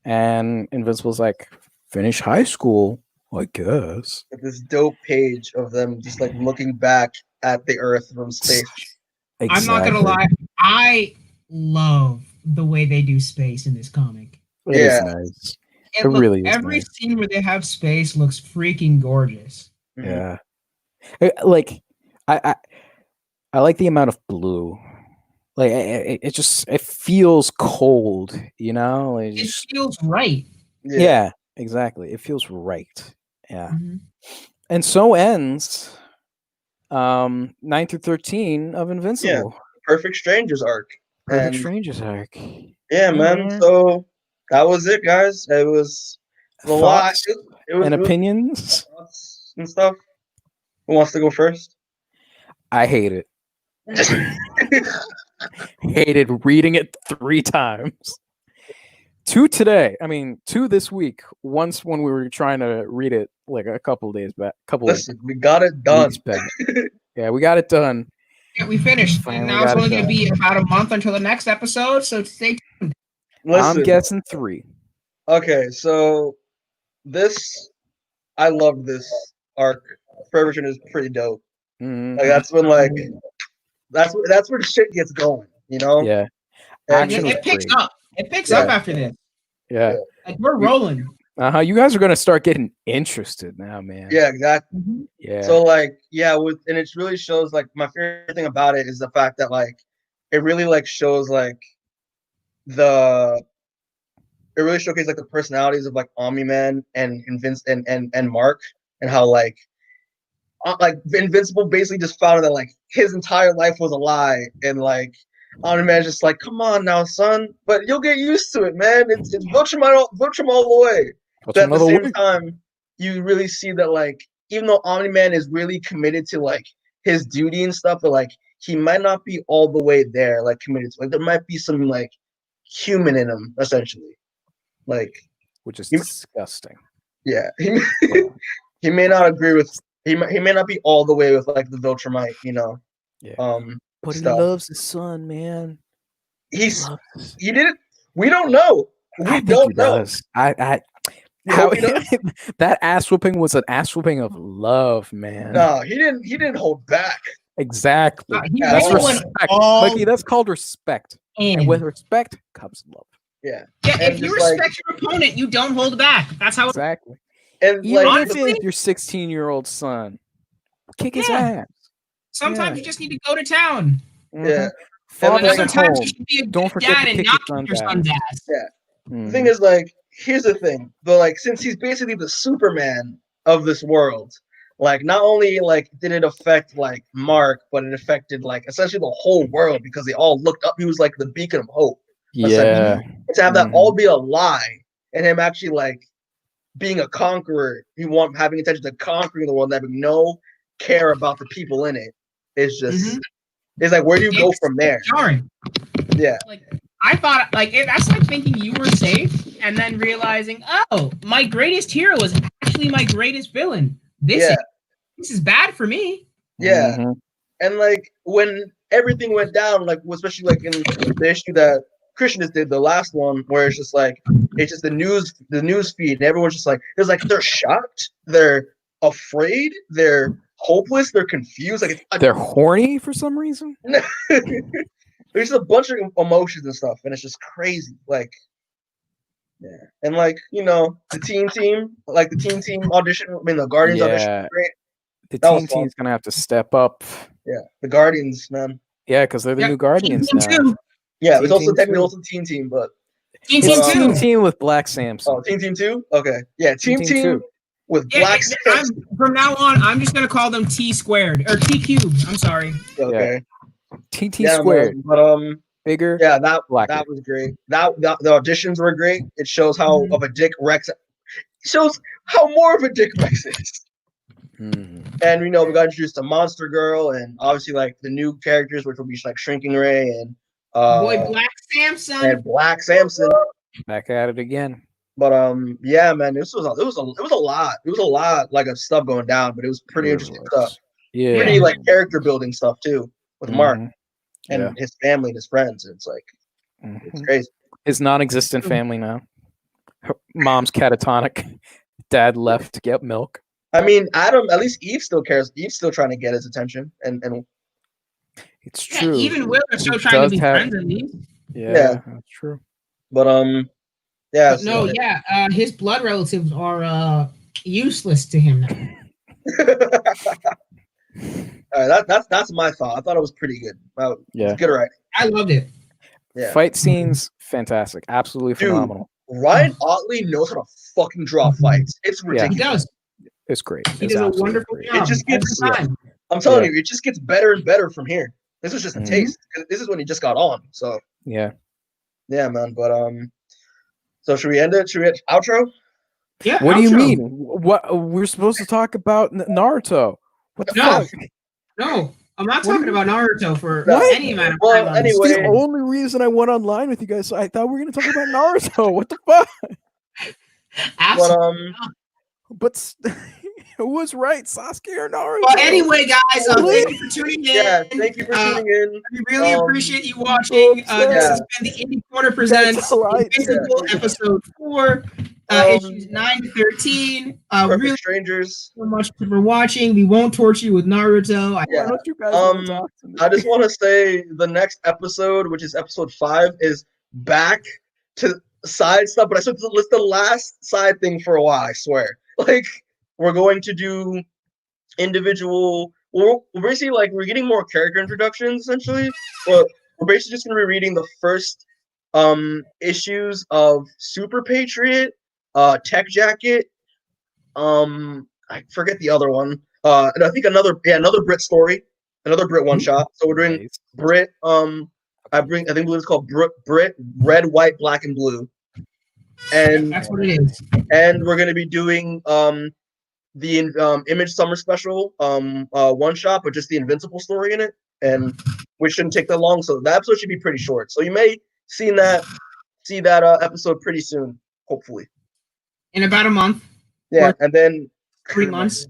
And Invincible's like, finish high school, I guess. This dope page of them just like looking back at the Earth from space. Exactly. I'm not gonna lie, I love the way they do space in this comic. It is nice. It really is. Every scene where they have space looks freaking gorgeous. Yeah, like I like the amount of blue. Like it feels cold, you know. It feels right. Yeah, exactly. It feels right. Yeah. Mm-hmm. And so ends 9 through 13 of Invincible. Perfect Strangers arc. Perfect Strangers arc. Yeah, man. So that was it, guys. It was a lot. It was Opinions thoughts and stuff. Who wants to go first? I hate it. Hated reading it 3 times. 2 today. I mean, 2 this week. Once when we were trying to read it like a couple days back. Listen, we got it done. Yeah, we got it done. Yeah, we finished. And now it's only going to be about a month until the next episode, so stay tuned. I'm guessing 3. Okay, so I love this arc. Perversion is pretty dope. Mm-hmm. Like that's when that's where the shit gets going, you know? Yeah. Action it picks up. It picks up after this. Yeah. Like we're rolling. You guys are gonna start getting interested now, man. Yeah, exactly. Mm-hmm. Yeah. So like, and it really shows like my favorite thing about it is the fact that like it really like shows like it really showcases like the personalities of like Omni-Man and and Mark, and how like Invincible basically just found that like his entire life was a lie, and like Omni-Man's just like, come on now, son, but you'll get used to it, man. It's Viltrum all the way. But at the same time, you really see that like even though Omni-Man is really committed to like his duty and stuff, but like he might not be all the way there, like committed to, like there might be some like human in him, essentially. Like, which is disgusting. Yeah. He may not agree with he may not be all the way with like the Viltrumite, you know. Yeah. But stuff. He loves his son, man. He didn't. We don't know. We don't know. Does. How that ass whooping was an ass whooping of love, man. No, he didn't hold back. Exactly. That's respect. Mikey, that's called respect. And with respect comes love. Yeah. Yeah. If you respect your opponent, you don't hold back. That's how. Exactly. And even if it's your 16-year-old son, kick his ass. Sometimes you just need to go to town. Yeah. Fathers at home. You should be a don't forget dad to and kick not your son's ass. Yeah. The thing is, like, here's the thing. But like, since he's basically the Superman of this world, like, not only like did it affect like Mark, but it affected like essentially the whole world because they all looked up. He was like the beacon of hope. Yeah. To have that all be a lie and him actually like being a conqueror, having intention to conquering the world, having no care about the people in it. It's just it's like, where do you go from there? Jarring. Yeah. Like I thought, like that's like thinking you were safe and then realizing, oh, my greatest hero is actually my greatest villain. This is bad for me. Yeah. And like when everything went down, like especially like in the issue that Christian just did, the last one, where it's just the news feed, and everyone's just like, it's like they're shocked, they're afraid, they're hopeless, they're confused, like they're horny for some reason. There's a bunch of emotions and stuff, and it's just crazy. Like, yeah, and like the teen team audition. I mean, the Guardians audition was great. The teen team's gonna have to step up. Yeah, the Guardians, man. Yeah, because they're the new Guardians now. Yeah, it's also technically also Teen Team, but Teen Team with Black Samson. Oh, Teen Team 2? Okay. Yeah, Teen Team with Black Samson. From now on, I'm just gonna call them T squared or T cubed. I'm sorry. Okay. T squared. Man, but bigger. Yeah, that was great. That the auditions were great. It shows how of a dick Rex. It shows how more of a dick Rex is. And we got introduced to Monster Girl, and obviously like the new characters, which will be like Shrinking Ray and boy Black Samson. And Black Samson. Back at it again. But yeah, man, it was a lot. It was a lot like of stuff going down, but it was pretty interesting stuff. Yeah. Pretty like character building stuff too with Mark and his family and his friends. It's like it's crazy. His non-existent family now. Her mom's catatonic. Dad left to get milk. I mean, Adam, at least Eve still cares. Eve's still trying to get his attention, and it's true. Even Will are still trying to be friends at least. Yeah, that's true. But yeah. But no, his blood relatives are useless to him now. That's my thought. I thought it was pretty good. It Yeah. was good writing. I loved it. Yeah. Fight scenes, fantastic, absolutely Dude, phenomenal. Ryan Otley knows how to fucking draw fights. It's He ridiculous. does. It's great. He It's does a absolutely wonderful great. job It just every gets- time. I'm telling Yeah. you, it just gets better and better from here. This was just a Mhm. taste. 'Cause this is when he just got on. So Yeah. yeah, man. But so should we end it? Should we hit outro? Yeah. What do you outro. mean? What we're supposed to talk about Naruto? What the No. fuck? No, I'm not What do talking you- about Naruto for What? any amount of Well, time. on this anyway- The show. only reason I went online with you guys, so I thought we were gonna talk about Naruto. What the fuck? But Absolutely. But who was right, Sasuke or Naruto? But anyway, guys, Really? thank you for tuning in. yeah, thank you for tuning in. We really Um, appreciate you watching. so This upset. has been the Indie Corner Presents lied. Invincible Yeah. Episode 4, issues 9 to 13. Perfect Really strangers. so much for watching. We won't torture you with Naruto. Why Yeah. don't you guys want to talk to me? I just want to say the next episode, which is episode 5, is back to side stuff. But I said it's the last side thing for a while. I swear. Like we're going to do individual. We're basically like we're getting more character introductions essentially. But we're basically just gonna be reading the first issues of Super Patriot, Tech Jacket. I forget the other one. And I think another Brit story, another Brit one shot. So we're doing Nice. Brit. I think it's called Brit Red, White, Black, and Blue. And That's what it is. and we're gonna be doing the Image Summer Special one shot, but just the Invincible story in it, and which shouldn't take that long. So that episode should be pretty short. So you may see that episode pretty soon, hopefully. In about a month, Yeah, Or- and then 3 months.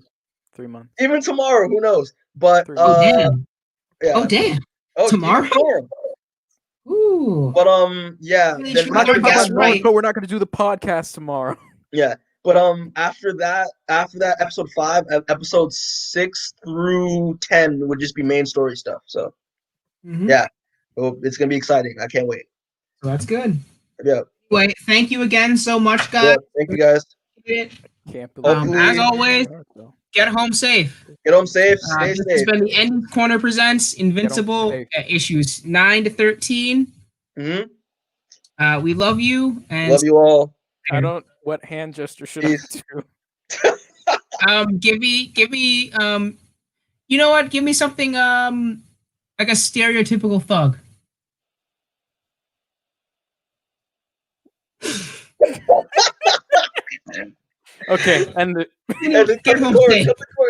3 months. even tomorrow, who knows? But 3 Oh, months. damn. yeah. Oh, damn. Oh, tomorrow? even tomorrow. Ooh. But yeah. Really Then should We're not gonna Guess talk about right. Naruto. We're not gonna do the podcast tomorrow. Yeah. But after that, episode 5, episode 6 through 10 would just be main story stuff. So Mhm. yeah. Oh, it's gonna be exciting. I can't wait. So that's good. Yeah. Anyway, thank you again so much, Yeah. guys. Thank you guys. Can't believe Hopefully- As always, Naruto. get home safe. Get home safe. Stay This has safe. been the End Corner Presents Invincible safe. issues 9 to 13. Mm-hmm. We love you. And Love you all. I don't. What hand gesture should Peace. I do? give me you know what? Give me something like a stereotypical thug. Okay, and And then Get cut the home cord. safe. Cut the cord.